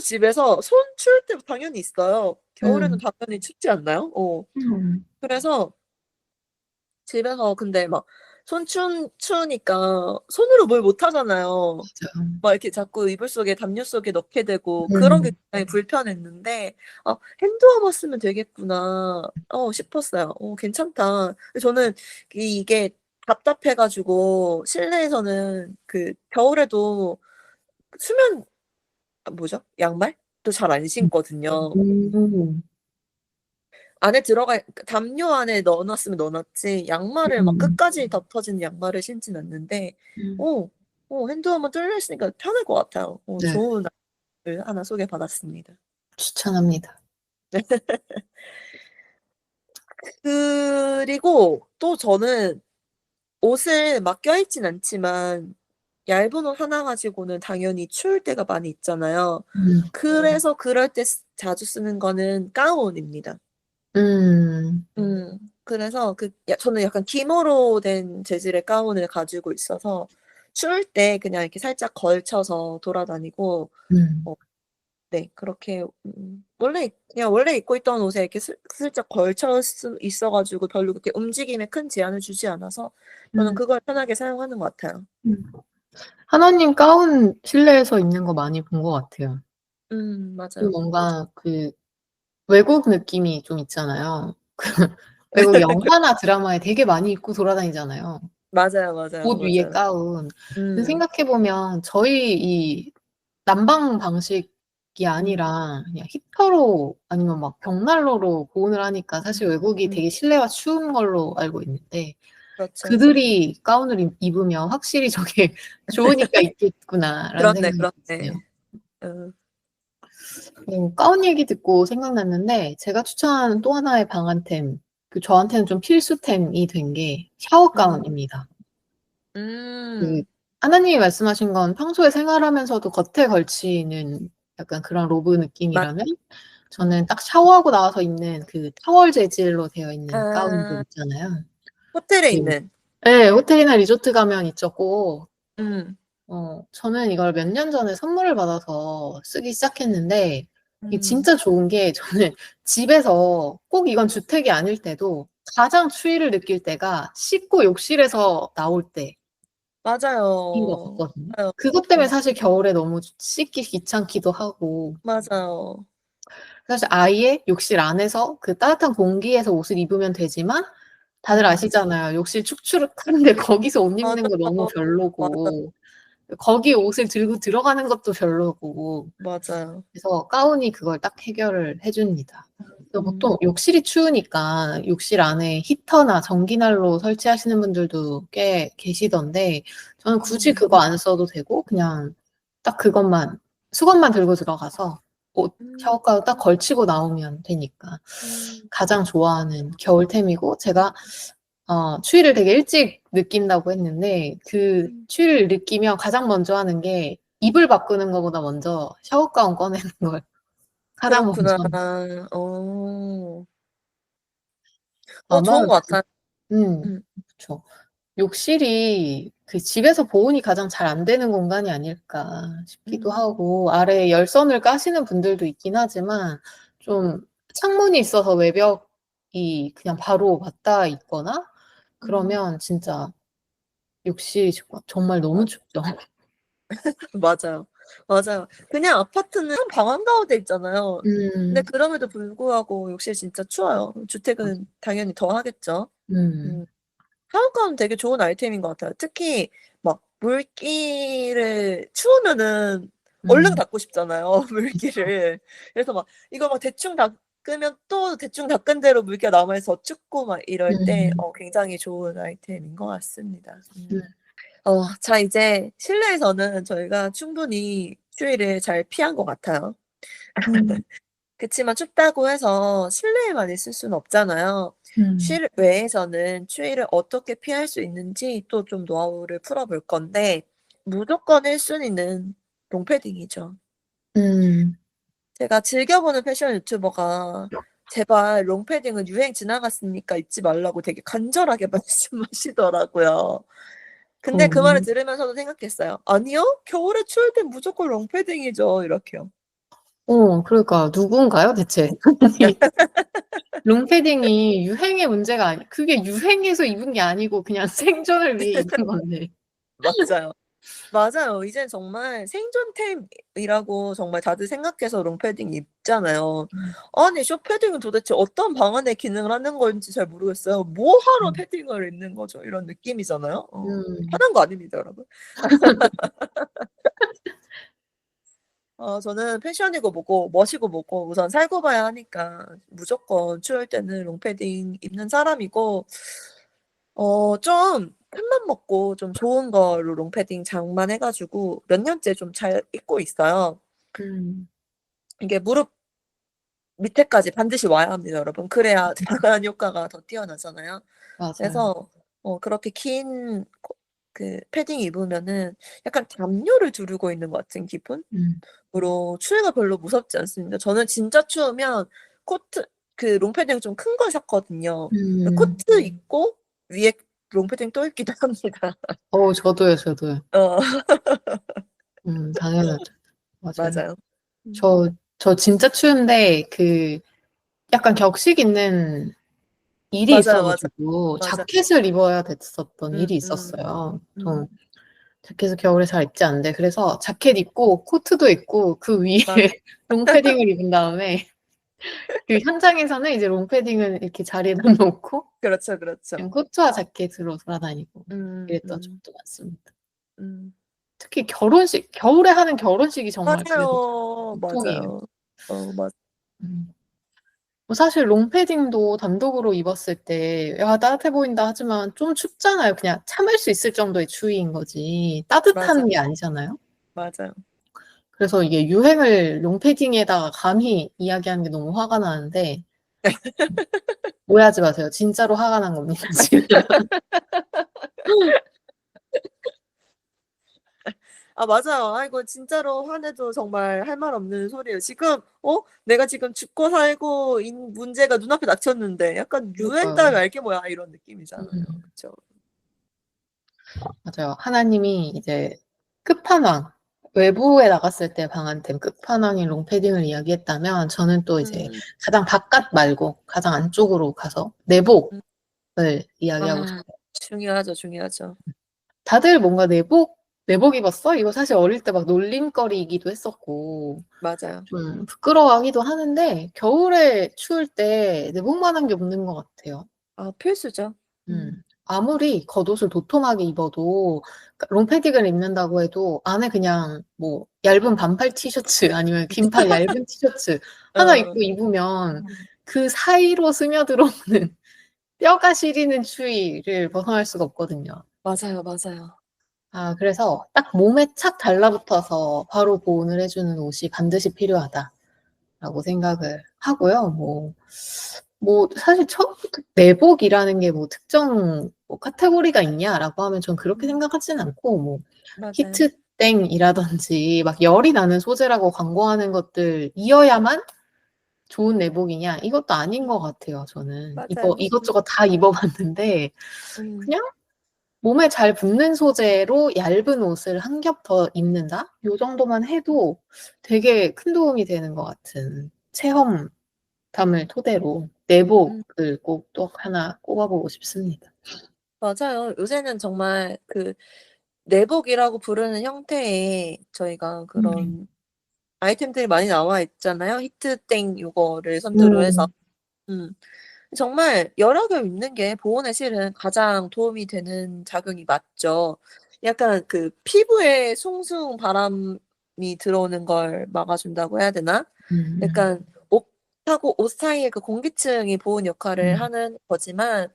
집에서 손 추울 때 당연히 있어요. 겨울에는 음. 당연히 춥지 않나요? 음. 그래서 집에서 근데 막 추우니까 손으로 뭘 못 하잖아요. 맞아요. 막 이렇게 자꾸 이불 속에 담요 속에 넣게 되고 그런 게 음. 굉장히 불편했는데 '핸드워머 쓰면 되겠구나.' 싶었어요. 괜찮다. 저는 이게 답답해 가지고 실내에서는 그 겨울에도 수면 뭐죠? 양말도 잘 안 음. 신거든요. 음. 안에 들어가 담요 안에 넣어 놨으면 넣어 놨지 양말을 막 음. 끝까지 덮어진 양말을 신진 않는데 음. 어 핸드워머 뚫려 있으니까 편할 것 같아요. 네. 좋은 을 하나 소개받았습니다. 추천합니다. 그리고 또 저는 옷을 막 껴입진 않지만 얇은 옷 하나 가지고는 당연히 추울 때가 많이 있잖아요. 음. 그래서 그럴 때 자주 쓰는 거는 가운입니다. 음. 그래서 저는 약간 기모로 된 재질의 가운을 가지고 있어서 추울 때 그냥 이렇게 살짝 걸쳐서 돌아다니고 음. 어 네 그렇게 원래 입고 있던 옷에 이렇게 슬쩍 걸쳐 있어 가지고 별로 그렇게 움직임에 큰 제한을 주지 않아서 저는 음. 그걸 편하게 사용하는 것 같아요. 음. 하나님 가운 실내에서 입는 거 많이 본 것 같아요. 좀 맞아요. 뭔가 외국 느낌이 좀 있잖아요. 외국 영화나 드라마에 되게 많이 입고 돌아다니잖아요. 맞아요, 맞아요, 옷 위에 맞아요. 가운. 근데 음. 생각해 보면 저희 이 난방 방식이 음. 아니라 그냥 히터로 아니면 막 벽난로로 보온을 하니까 사실 외국이 음. 되게 실내가 추운 걸로 알고 있는데 그렇죠. 그들이 가운을 입으면 확실히 저게 좋으니까 입겠구나라는 그렇네, 생각이 들었어요. 그렇네. 어. 가운 얘기 듣고 생각났는데 제가 추천하는 또 하나의 방한템, 저한테는 좀 필수템이 된 게 샤워 가운입니다. 그 하나님이 말씀하신 건 평소에 생활하면서도 겉에 걸치는 약간 그런 로브 느낌이라면 저는 딱 샤워하고 나와서 입는 그 타월 재질로 되어 있는 가운들 있잖아요. 호텔에 그 있는. 네, 호텔이나 리조트 가면 있죠 꼭. 음. 저는 이걸 몇 년 전에 선물을 받아서 쓰기 시작했는데 이게 음. 진짜 좋은 게 저는 집에서 꼭 이건 주택이 아닐 때도 가장 추위를 느낄 때가 씻고 욕실에서 나올 때인 것 맞아요. 같거든요. 맞아요. 그것 때문에 사실 겨울에 너무 씻기 귀찮기도 하고 맞아요. 사실 아예 욕실 안에서 그 따뜻한 공기에서 옷을 입으면 되지만 다들 아시잖아요. 욕실 축축한데 거기서 옷 입는 거 너무 맞아요. 별로고 거기에 옷을 들고 들어가는 것도 별로고 맞아요. 그래서 가운이 그걸 딱 해결을 해 줍니다. 그래서 음. 보통 욕실이 추우니까 욕실 안에 히터나 전기난로 설치하시는 분들도 꽤 계시던데 저는 굳이 그거 안 써도 되고 그냥 딱 그것만 수건만 들고 들어가서 옷 샤워 가운 딱 걸치고 나오면 되니까 가장 좋아하는 겨울템이고 제가 추위를 되게 일찍 느낀다고 했는데 그 추위를 느끼면 가장 먼저 하는 게 이불 바꾸는 것보다 먼저 샤워 가운 꺼내는 걸 가장 먼저 그렇구나. 합니다. 아마 좋은 것 같아요. 그쵸. 욕실이 그 집에서 보온이 가장 잘 안 되는 공간이 아닐까 싶기도 하고 아래에 열선을 까시는 분들도 있긴 하지만 좀 창문이 있어서 외벽이 그냥 바로 맞닿아 있거나 그러면 진짜 욕실이 정말 너무 춥죠. 맞아요. 맞아요. 그냥 아파트는 방 한가운데 있잖아요. 근데 그럼에도 불구하고 욕실 진짜 추워요. 주택은 당연히 더 하겠죠. 샤워가운 되게 좋은 아이템인 것 같아요. 특히 막 물기를 추우면은 얼른 닦고 싶잖아요, 물기를. 그래서 막 이거 막 대충 닦으면 또 대충 닦은 대로 물기가 남아 있어 춥고 막 이럴 때 굉장히 좋은 아이템인 것 같습니다. 자 이제 실내에서는 저희가 충분히 추위를 잘 피한 것 같아요. 그치만 춥다고 해서 실내에만 있을 수는 없잖아요. 실외에서는 추위를 어떻게 피할 수 있는지 또 좀 노하우를 풀어볼 건데 무조건 1순위는 롱패딩이죠. 음. 제가 즐겨보는 패션 유튜버가 "제발 롱패딩은 유행 지나갔으니까 입지 말라."고 되게 간절하게 말씀하시더라고요. 근데 그 말을 들으면서도 생각했어요. '아니요. 겨울에 추울 땐 무조건 롱패딩이죠.' 이렇게요. 그러니까 누군가요 대체? 아니 롱패딩이 유행의 문제가 그게 유행해서 입은 게 아니고 그냥 생존을 위해 입은 건데. 맞아요. 맞아요. 이젠 정말 생존템이라고 정말 다들 생각해서 롱패딩 입잖아요. 아니 쇼패딩은 도대체 어떤 방안에 기능을 하는 건지 잘 모르겠어요. 뭐 하러 음. 패딩을 입는 거죠? 이런 느낌이잖아요. 음. 화난 거 아닙니다, 여러분. 저는 패션이고 뭐고 멋이고 뭐고 우선 살고 봐야 하니까 무조건 추울 때는 롱패딩 입는 사람이고 좀 큰맘 먹고 좀 좋은 걸로 롱패딩 장만해 가지고 몇 년째 좀 잘 입고 있어요. 음. 이게 무릎 밑에까지 반드시 와야 합니다, 여러분. 그래야 방한 효과가 더 뛰어나잖아요. 맞아요. 그래서 그렇게 긴 그 패딩 입으면은 약간 담요를 두르고 있는 것 같은 음. 기분으로 추위가 별로 무섭지 않습니다. 저는 진짜 추우면 코트 롱패딩 좀 큰 걸 샀거든요. 음. 코트 입고 위에 롱패딩 또 입기도 합니다. 저도요, 저도요. 어 당연하죠. 맞아요. 맞아요. 저 진짜 추운데 약간 격식 있는 일이 있어 맞아요, 맞아요. 가지고 맞아요. 자켓을 입어야 됐었던 일이 음. 있었어요. 보통 음. 자켓을 겨울에 잘 입지 않는데 그래서 자켓 입고 코트도 입고 그 위에 맞 롱패딩을 입은 다음에 그 현장에서는 이제 롱패딩을 이렇게 자리에다 놓고 그렇죠, 그렇죠. 그냥 코트와 자켓으로 돌아다니고 음 이랬던 음. 적도 많습니다. 음. 특히 결혼식, 겨울에 하는 결혼식이 정말 그래도 맞아요. 보통이에요. 맞아요. 맞 음. 사실 롱패딩도 단독으로 입었을 때, 야, 따뜻해 보인다 하지만 좀 춥잖아요. 그냥 참을 수 있을 정도의 추위인 거지. 맞아, 따뜻한 게 아니잖아요. 맞아요. 그래서 이게 유행을 롱패딩에다가 감히 이야기하는 게 너무 화가 나는데, 오해하지 마세요. 진짜로 화가 난 겁니다, 지금. 아, 맞아요. 아, 이거 진짜로 화내도 정말 할 말 없는 소리예요. 지금, 내가 지금 죽고 살고 있는 문제가 눈앞에 닥쳤는데, 약간 유행 그러니까요. 따위 알게 뭐야, 이런 느낌이잖아요. 그쵸. 맞아요. 하나님이 이제 끝판왕, 외부에 나갔을 때 방한템 끝판왕인 롱패딩을 이야기했다면, 저는 또 이제 음, 가장 바깥 말고 가장 안쪽으로 가서 내복을 음. 이야기하고 아, 싶어요. 중요하죠, 중요하죠. 다들 뭔가 내복 입었어? 이거 사실 어릴 때 막 놀림거리이기도 했었고, 맞아요. 좀 부끄러워하기도 하는데, 겨울에 추울 때 내복만한 게 없는 것 같아요. 아, 필수죠. 아무리 겉옷을 도톰하게 입어도, 그러니까 롱패딩을 입는다고 해도 안에 그냥 뭐 얇은 반팔 티셔츠 아니면 긴팔 얇은 티셔츠 하나 어, 입고 입으면 그 사이로 스며들어오는 뼈가 시리는 추위를 벗어날 수가 없거든요. 맞아요, 맞아요. 그래서 딱 몸에 착 달라붙어서 바로 보온을 해주는 옷이 반드시 필요하다라고 생각을 하고요. 뭐 사실 처음부터 내복이라는 게 뭐 특정 뭐 카테고리가 있냐라고 하면 전 그렇게 생각하진 않고, 뭐 맞아요. 히트땡이라든지 막 열이 나는 소재라고 광고하는 것들이어야만 좋은 내복이냐, 이것도 아닌 것 같아요. 저는 맞아요. 이것저것 다 입어봤는데 음, 그냥 몸에 잘 붙는 소재로 얇은 옷을 한 겹 더 입는다? 요 정도만 해도 되게 큰 도움이 되는 것 같은 체험담을 토대로 음, 내복을 꼭 또 하나 꼽아보고 싶습니다. 맞아요. 요새는 정말 그 내복이라고 부르는 형태의 저희가 음. 그런 아이템들이 많이 나와 있잖아요. 히트땡 요거를 선두로 해서. 음. 음. 정말 여러 겹 입는 게 보온에 실은 가장 도움이 되는 작용이 맞죠. 약간 그 피부에 숭숭 바람이 들어오는 걸 막아준다고 해야 되나? 음. 약간 옷하고 옷 사이에 그 공기층이 보온 역할을 음. 하는 거지만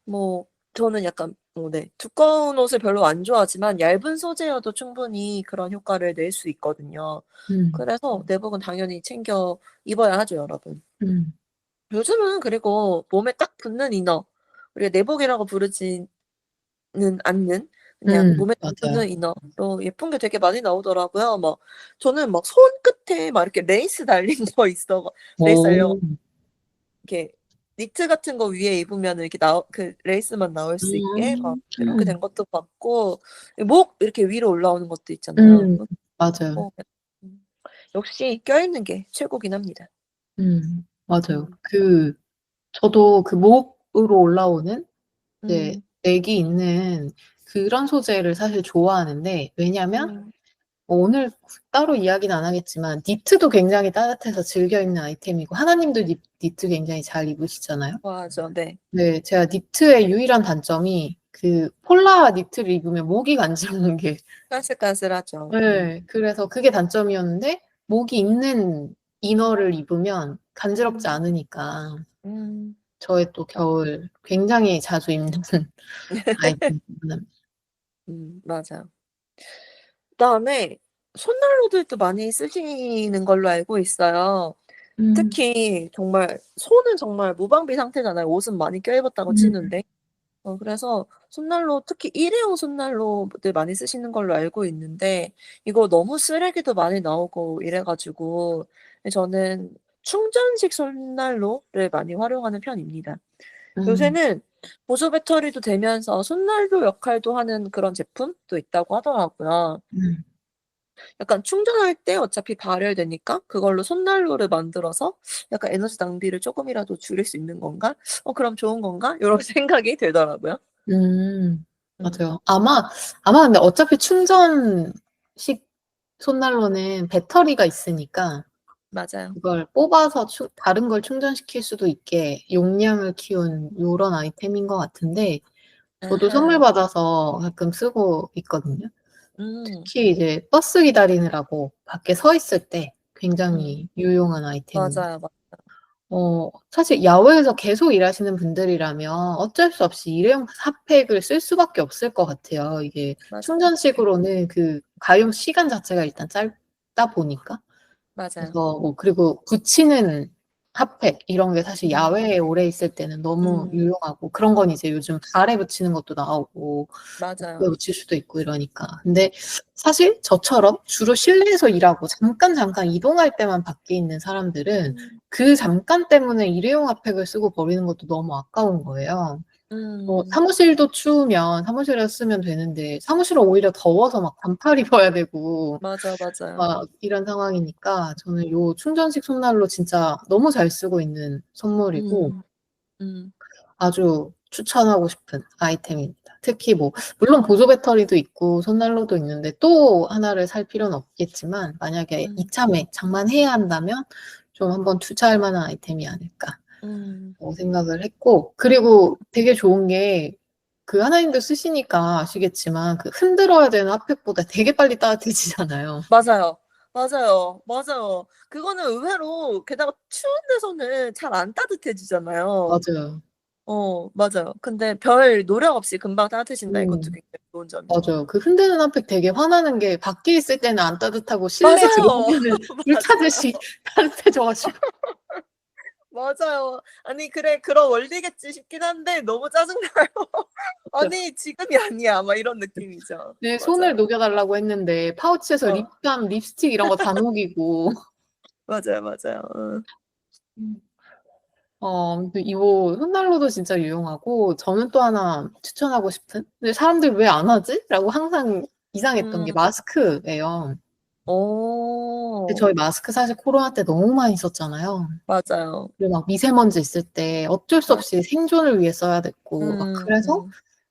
뭐 저는 약간 네, 두꺼운 옷을 별로 안 좋아하지만 얇은 소재여도 충분히 그런 효과를 낼 수 있거든요. 음. 그래서 내복은 당연히 챙겨 입어야 하죠, 여러분. 음. 요즘은 그리고 몸에 딱 붙는 이너, 우리가 내복이라고 부르지는 않는 그냥 몸에 딱 맞아요. 붙는 이너로 예쁜 게 되게 많이 나오더라고요. 막 저는 막 손끝에 막 이렇게 레이스 달린 거 있어 레이스 달려 오. 이렇게 니트 같은 거 위에 입으면은 이렇게 그 레이스만 나올 수 있게 막 이렇게 음. 된 것도 봤고 목 이렇게 위로 올라오는 것도 있잖아요. 음. 맞아요. 음 역시 껴입는 게 최고긴 합니다. 맞아요. 음. 저도 그 목으로 올라오는 이제 음. 넥이 있는 그런 소재를 사실 좋아하는데, 왜냐면 음. 오늘 따로 이야기는 안 하겠지만 니트도 굉장히 따뜻해서 즐겨 입는 아이템이고, 하나님도 니트 굉장히 잘 입으시잖아요. 맞아. 네. 네, 제가 니트의 유일한 단점이 그 폴라 니트를 입으면 목이 간지러운 게, 까슬까슬하죠. 네, 그래서 그게 단점이었는데, 목이 있는 이너를 입으면 간지럽지 음. 않으니까 음. 저의 또 겨울 굉장히 자주 입는 아이템 중 하나입니다. 맞아요. 그다음에 손난로들도 많이 쓰시는 걸로 알고 있어요. 음. 특히 정말 손은 정말 무방비 상태잖아요, 옷은 많이 껴입었다고 음. 치는데. 그래서 손난로 특히 일회용 손난로들 많이 쓰시는 걸로 알고 있는데 이거 너무 쓰레기도 많이 나오고 이래 가지고 저는 충전식 손난로를 많이 활용하는 편입니다. 음. 요새는 보조 배터리도 되면서 손난로 역할도 하는 그런 제품도 있다고 하더라고요. 음. 약간 충전할 때 어차피 발열되니까 그걸로 손난로를 만들어서 약간 '에너지 낭비를 쪼금이라도 줄일 수 있는 건가? 그럼 좋은 건가?' 요런 생각이 들더라고요. 음. 음. 맞아요. 아마 근데 어차피 충전식 손난로는 배터리가 있으니까 맞아요. 그걸 뽑아서 다른 걸 충전시킬 수도 있게 용량을 키운 요런 아이템인 것 같은데, 저도 선물 아하. 받아서 가끔 쓰고 있거든요. 음. 특히 이제 버스 기다리느라고 밖에 서 있을 때 음. 굉장히 유용한 아이템입니다. 맞아요. 사실 야외에서 계속 일하시는 분들이라면 어쩔 수 없이 일회용 핫팩을 쓸 수밖에 없을 것 같아요. 이게 맞아요. 충전식으로는 그 가용 시간 자체가 일단 짧다 보니까. 맞아요. 그래서 그리고 붙이는 핫팩 이런 게 사실 음. 야외에 오래 있을 때는 너무 유용하고 그런 건 이제 요즘 발에 붙이는 것도 나오고 맞아요. 목에 붙일 수도 있고 이러니까. 근데 사실 저처럼 주로 실내에서 일하고 잠깐 이동할 때만 밖에 있는 사람들은 그 잠깐 때문에 일회용 핫팩을 쓰고 버리는 것도 너무 아까운 거예요. 사무실도 추우면 사무실에서 쓰면 되는데 사무실은 오히려 더워서 막 반팔 입어야 되고 맞아요. 막 이런 상황이니까 저는 요 충전식 손난로 진짜 너무 잘 쓰고 있는 선물이고 아주 추천하고 싶은 아이템입니다. 특히 물론 보조 배터리도 있고 손난로도 있는데 또 하나를 살 필요는 없겠지만 만약에 이참에 장만해야 한다면 좀 한번 투자할 만한 아이템이 아닐까 생각을 했고, 그리고 되게 좋은 게 그 하나님도 쓰시니까 아시겠지만 그 흔들어야 되는 핫팩보다 되게 빨리 따뜻해지잖아요. 맞아요. 그거는 의외로 게다가 추운 데서는 잘 안 따뜻해지잖아요. 맞아요. 맞아요. 근데 별 노력 없이 금방 따뜻해진다 이것도 음. 굉장히 좋은 점이죠. 맞아요. 그 흔드는 핫팩 되게 화나는 게 밖에 있을 때는 안 따뜻하고 실내에 맞아요. 들어오면은 불타듯이 따뜻해져 가지고. 맞아요. 아니 그래 그런 원리겠지 싶긴 한데 너무 짜증나요. 그쵸. 아니 지금이 아니야. 막 이런 느낌이죠. 내 손을 맞아요. 녹여 달라고 했는데 파우치에서 어. 립밤, 립스틱 이런 거 다 녹이고. 맞아요. 음. 근데 이거 손난로도 진짜 유용하고 저는 또 하나 추천하고 싶은 '근데 사람들 왜 안 하지?' 라고 항상 이상했던 게 음. 마스크예요. 근데 어. 저희 마스크 사실 코로나 때 너무 많이 썼잖아요. 맞아요. 그리고 막 미세먼지 있을 때 어쩔 수 맞 없이 생존을 위해 써야 됐고 막 그래서 음.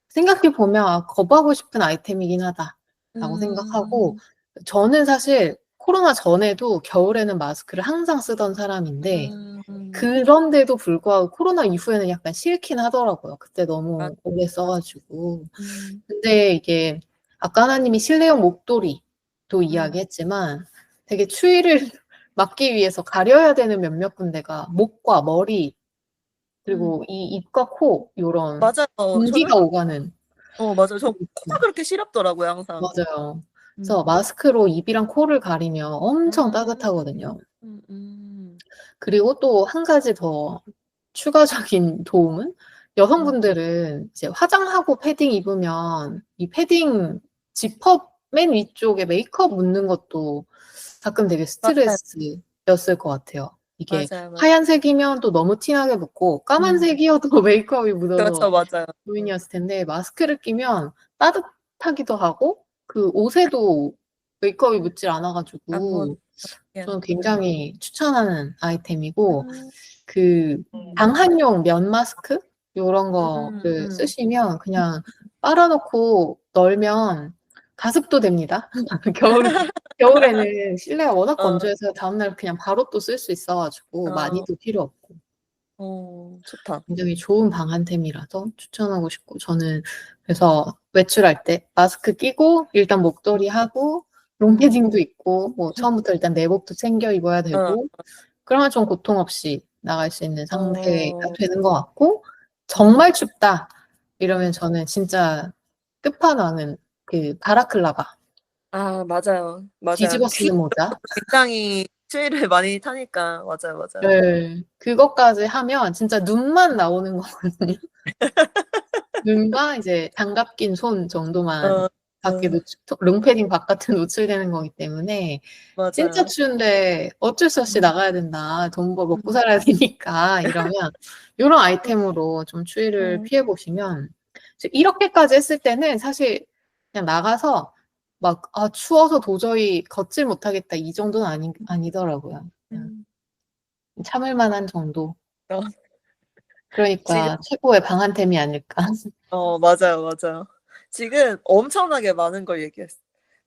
생각해 보면 '아 거부하고 싶은 아이템이긴 하다.'라고 생각하고 음. 저는 사실 코로나 전에도 겨울에는 마스크를 항상 쓰던 사람인데 음. 그런데도 불구하고 코로나 이후에는 약간 싫긴 하더라고요. 그때 맞 너무 오래 써 맞아. 가지고. 음. 근데 이게 아까 하나님이 실내용 목도리도 음. 이야기했지만 되게 추위를 막기 위해서 가려야 되는 몇몇 군데가 목과 머리 음. 그리고 이 입과 코 요런 맞아요. 저는 공기가 오가는 맞아요. 저 부분. 코가 그렇게 시렵더라고요 항상. 맞아요. 그래서 음. 마스크로 입이랑 코를 가리면 엄청 음. 따뜻하거든요. 음음. 그리고 또 한 가지 더 추가적인 도움은 음. 여성분들은 이제 화장하고 패딩 입으면 이 패딩 지퍼 맨 위쪽에 메이크업 묻는 것도 가끔 되게 맞아요. 스트레스였을 것 같아요. 이게 맞아요. 하얀색이면 또 너무 티 나게 묻고 음. 까만색이어도 메이크업이 묻어서 그렇죠. 맞아요. 고민이었을 텐데 마스크를 끼면 따뜻하기도 하고 그 옷에도 메이크업이 묻질 않아 아 가지고 저는 미안. 굉장히 추천하는 아이템이고 음. 그 방한용 면 마스크 요런 거를 음. 쓰시면 그냥 빨아 놓고 널면 가습도 됩니다. 겨울에는 실내가 워낙 어. 건조해서 다음날 그냥 바로 또 쓸 수 있어 가지고 어. 많이도 필요 없고 좋다. 굉장히 좋은 방한템이라서 추천하고 싶고 저는 그래서 외출할 때 마스크 끼고 일단 목도리 하고 음. 롱패딩도 입고 처음부터 일단 내복도 챙겨 입어야 어. 되고 그러면 좀 고통 없이 나갈 수 있는 상태가 어. 되는 것 같고 음. 정말 춥다 이러면 저는 진짜 끝판왕은 그 바라클라바 아 맞아요. 뒤집어 귀 쓰는 모자. 굉장히 추위를 많이 타니까. 맞아요. 예. 그것까지 하면 진짜 눈만 나오는 거거든요. 눈과 이제 장갑 낀 손 정도만 어. 밖에 어. 롱패딩 바깥에 노출되는 거기 때문에 진짜 맞아요. 추운데 어쩔 수 없이 음. 나가야 된다. 돈 벌 먹고 음. 살아야 되니까 이러면 요런 아이템으로 좀 추위를 음. 피해 보시면 이제 이렇게까지 했을 때는 사실 그냥 나가서 막 '아 추워서 도저히 걷질 못하겠다.' 이 정도는 아니더라고요. 그냥 음. 참을 만한 정도. 어. 지금 그러니까 최고의 방한템이 아닐까. 맞아요. 지금 엄청나게 많은 걸 얘기했어.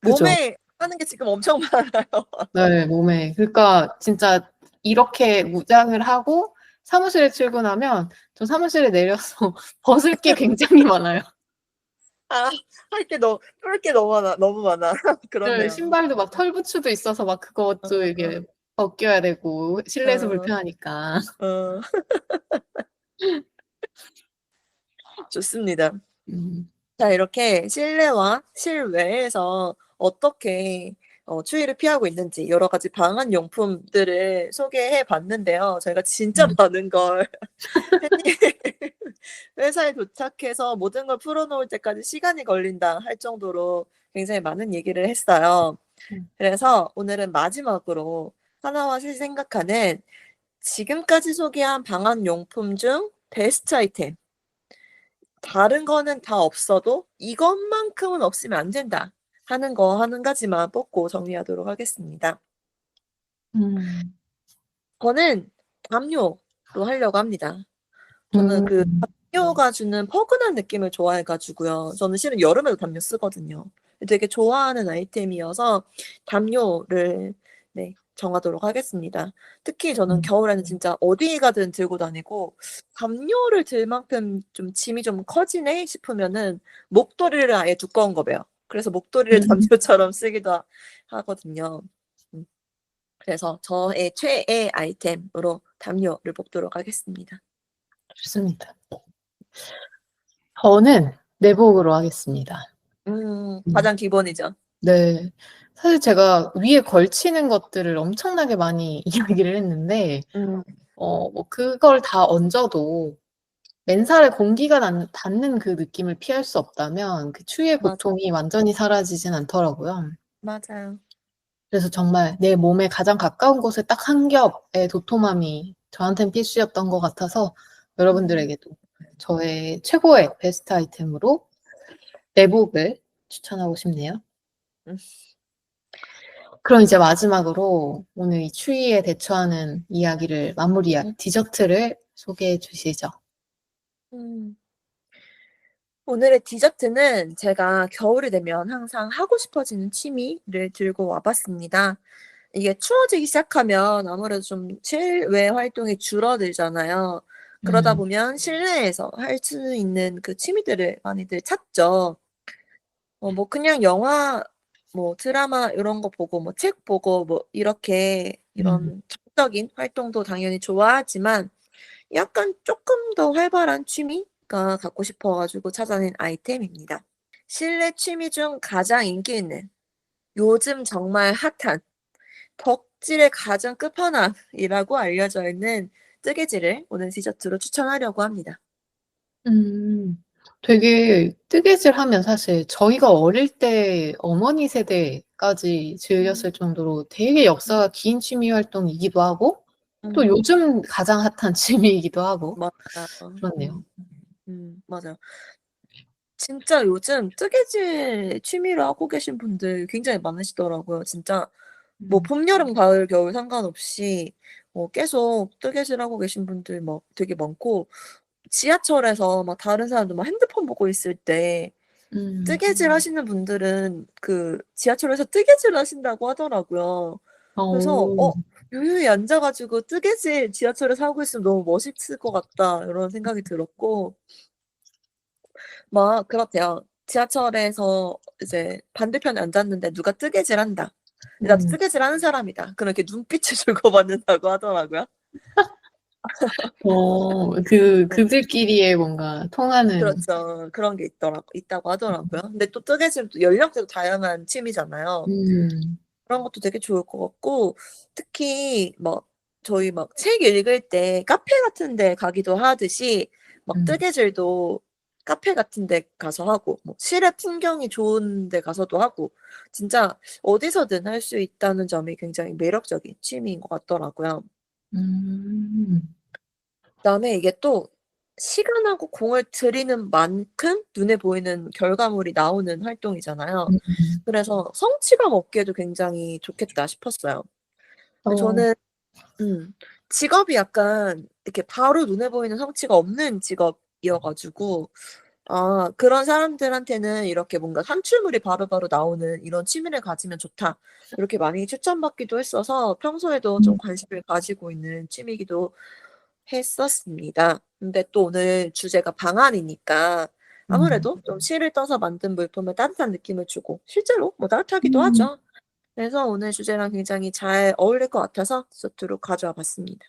그죠? 몸에 하는 게 지금 엄청 많아요. 네 몸에. 그러니까 진짜 이렇게 무장을 하고 사무실에 출근하면 저 사무실에 내려서 벗을 게 굉장히 많아요. 아 할 게 풀 게 너무 많아. 네. 그렇네요. 신발도 막 털 부츠도 있어서 막 그것도 이게 어. 벗겨야 되고 실내에서 어, 불편하니까. 어, 좋습니다. 음. 자, 이렇게 실내와 실외에서 어떻게 추위를 피하고 있는지 여러 가지 방한 용품들을 소개해 봤는데요. 저희가 진짜 음. 많은 걸 햇님 회사에 도착해서 모든 걸 풀어놓을 때까지 시간이 걸린다 할 정도로 굉장히 많은 얘기를 했어요. 음. 그래서 오늘은 마지막으로 하나와 셋이 생각하는 지금까지 소개한 방한 용품 중 베스트 아이템. 다른 거는 다 없어도 이것만큼은 없으면 안 된다 하는 거 한 가지만 뽑고 정리하도록 하겠습니다. 음. 저는 담요로 하려고 합니다. 저는 그 음. 담요가 주는 포근한 느낌을 좋아해 가지고요. 저는 실은 여름에도 담요 쓰거든요. 되게 좋아하는 아이템이어서 담요를 네 정하도록 하겠습니다. 특히 저는 음. 겨울에는 진짜 어디 가든 들고 다니고 '담요를 들 만큼 좀 짐이 좀 커지네.' 싶으면은 목도리를 아예 두꺼운 거 매요. 그래서 목도리를 음. 담요처럼 쓰기도 하거든요. 음. 그래서 저의 최애 아이템으로 담요를 뽑도록 하겠습니다. 좋습니다. 저는 내복으로 하겠습니다. 음. 가장 기본이죠. 네. 사실 제가 위에 걸치는 것들을 엄청나게 많이 이야기를 했는데 음. 뭐 그걸 다 얹어도 맨살에 공기가 닿는 그 느낌을 피할 수 없다면 그 추위의 맞아. 고통이 완전히 사라지진 않더라고요. 맞아요. 그래서 정말 내 몸에 가장 가까운 곳에 딱 한 겹의 도톰함이 저한텐 필수였던 것 같아서 음. 여러분들에게도 저의 최고의 베스트 아이템으로 내복을 추천하고 싶네요. 음. 그럼 이제 마지막으로 오늘 이 추위에 대처하는 이야기를 마무리할 디저트를 소개해 주시죠. 음. 오늘의 디저트는 제가 겨울이 되면 항상 하고 싶어지는 취미를 들고 와 봤습니다. 이게 추워지기 시작하면 아무래도 좀 실외 활동이 줄어들잖아요. 그러다 음. 보면 실내에서 할 수 있는 그 취미들을 많이들 찾죠. 뭐 그냥 영화 뭐 드라마 요런 거 보고 뭐 책 보고 뭐 이렇게 음. 이런 정적인 활동도 당연히 좋아하지만 약간 쪼끔 더 활발한 취미가 갖고 싶어 가지고 찾아낸 아이템입니다. 실내 취미 중 가장 인기 있는 요즘 정말 핫한 덕질의 가장 끝판왕이라고 알려져 있는 뜨개질을 오늘 디저트로 추천하려고 합니다. 음. 되게 뜨개질하면 사실 저희가 어릴 때 어머니 세대까지 음. 즐겼을 정도로 되게 역사가 긴 취미 활동이기도 하고 또 음. 요즘 가장 핫한 취미이기도 하고 맞아요. 그렇네요. 맞아요. 진짜 요즘 뜨개질 취미로 하고 계신 분들 굉장히 많으시더라고요. 진짜 뭐 음. 봄, 여름, 가을, 겨울 상관없이 계속 뜨개질하고 계신 분들 막 되게 많고 지하철에서 막 다른 사람들 막 핸드폰 보고 있을 때 음. 뜨개질 하시는 분들은 그 지하철에서 뜨개질 하신다고 하더라고요. 그래서 어. 여유에 앉아 가지고 뜨개질 지하철에서 하고 있으면 너무 멋있을 것 같다 이런 생각이 들었고 막 그렇대요. 지하철에서 이제 반대편에 앉았는데 누가 뜨개질한다. "나도 음. 뜨개질하는 사람이다." 그럼 이렇게 눈빛을 주고받는다고 하더라고요. 네. 그들끼리의 뭔가 통하는 그렇죠. 그런 게 있다고 하더라고요. 근데 또 뜨개질도 연령대도 다양한 취미잖아요. 음. 그런 것도 되게 좋을 것 같고 특히 막 저희 막 책 읽을 때 카페 같은 데 가기도 하듯이 막 음. 뜨개질도 카페 같은 데 가서 하고 뭐 실내 풍경이 좋은 데 가서도 하고 진짜 어디서든 할 수 있다는 점이 굉장히 매력적인 취미인 것 같더라고요. 음. 그다음에 이게 또 시간하고 공을 들이는 만큼 눈에 보이는 결과물이 나오는 활동이잖아요. 음. 그래서 성취감 얻기에도 굉장히 좋겠다 싶었어요. 근데 어. 저는 직업이 약간 이렇게 바로 눈에 보이는 성취가 없는 직업이어 가지고 그런 사람들한테는 이렇게 뭔가 산출물이 바로바로 나오는 이런 취미를 가지면 좋다. 이렇게 많이 추천받기도 했어서 평소에도 좀 음. 관심을 가지고 있는 취미이기도 했었습니다. 근데 또 오늘 주제가 방한이니까 음. 아무래도 좀 실을 떠서 만든 물품에 따뜻한 느낌을 주고 실제로 뭐 따뜻하기도 음. 하죠. 그래서 오늘 주제랑 굉장히 잘 어울릴 것 같아서 디저트로 가져와 봤습니다.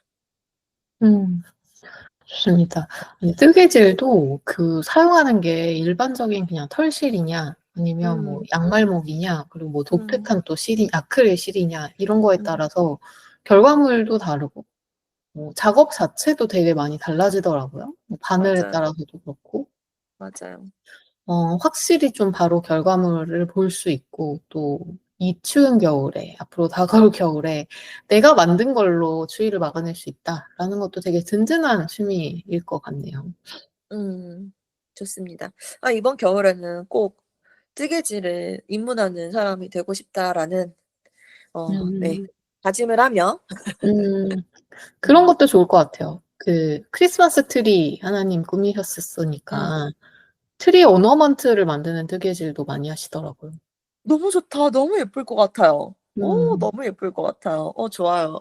좋습니다. 이 뜨개질도 그 사용하는 게 일반적인 그냥 털실이냐 아니면 뭐 음. 양말목이냐 그리고 뭐 음. 독특한 또 실이 아크릴 실이냐 이런 거에 음. 따라서 결과물도 다르고 뭐 작업 자체도 되게 많이 달라지더라고요. 뭐 바늘에 맞아요. 따라서도 그렇고. 맞아요. 확실히 좀 바로 결과물을 볼 수 있고 또 이 추운 겨울에 앞으로 다가올 겨울에 '내가 만든 걸로 추위를 막아낼 수 있다.'라는 것도 되게 든든한 취미일 것 같네요. 좋습니다. 이번 겨울에는 꼭 '뜨개질을 입문하는 사람이 되고 싶다.'라는 네, 음. 다짐을 하며 음. 그런 음. 것도 좋을 것 같아요. 그 크리스마스 트리 하나님 음. 꾸미셨었으니까 트리 오너먼트를 만드는 뜨개질도 많이 하시더라고요. 너무 좋다. 너무 예쁠 것 같아요. 음. 너무 예쁠 것 같아요. 좋아요.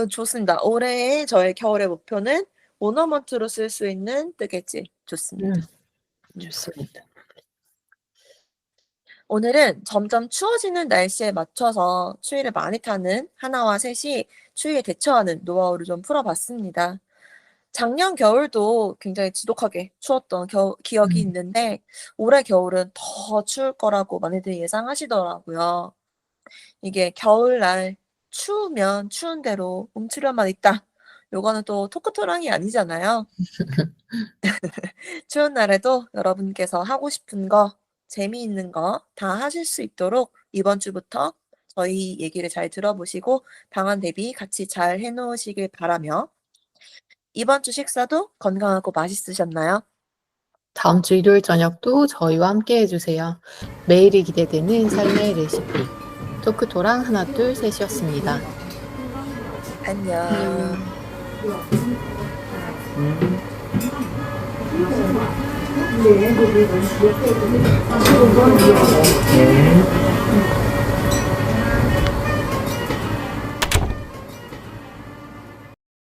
좋습니다. 올해의 저의 겨울의 목표는 오너먼트로 쓸 수 있는 뜨개질. 음. 좋습니다. 음. 좋습니다. 오늘은 점점 추워지는 날씨에 맞춰서 추위를 많이 타는 하나와 셋이 추위에 대처하는 노하우를 좀 풀어봤습니다. 작년 겨울도 굉장히 지독하게 추웠던 기억이 음. 있는데 올해 겨울은 더 추울 거라고 많이들 예상하시더라고요. 이게 겨울날 추우면 추운 대로 움츠려만 있다. 요거는 또 토크토랑이 아니잖아요. 추운 날에도 여러분께서 하고 싶은 거, 재미있는 거 다 하실 수 있도록 이번 주부터 저희 얘기를 잘 들어보시고 방안 대비 같이 잘 해놓으시길 바라며 이번 주 식사도 건강하고 맛있으셨나요? 다음 주 일요일 저녁도 저희와 함께 해주세요. 매일이 기대되는 삶의 레시피. 토크토랑 하나 둘 셋이었습니다. 안녕. 네,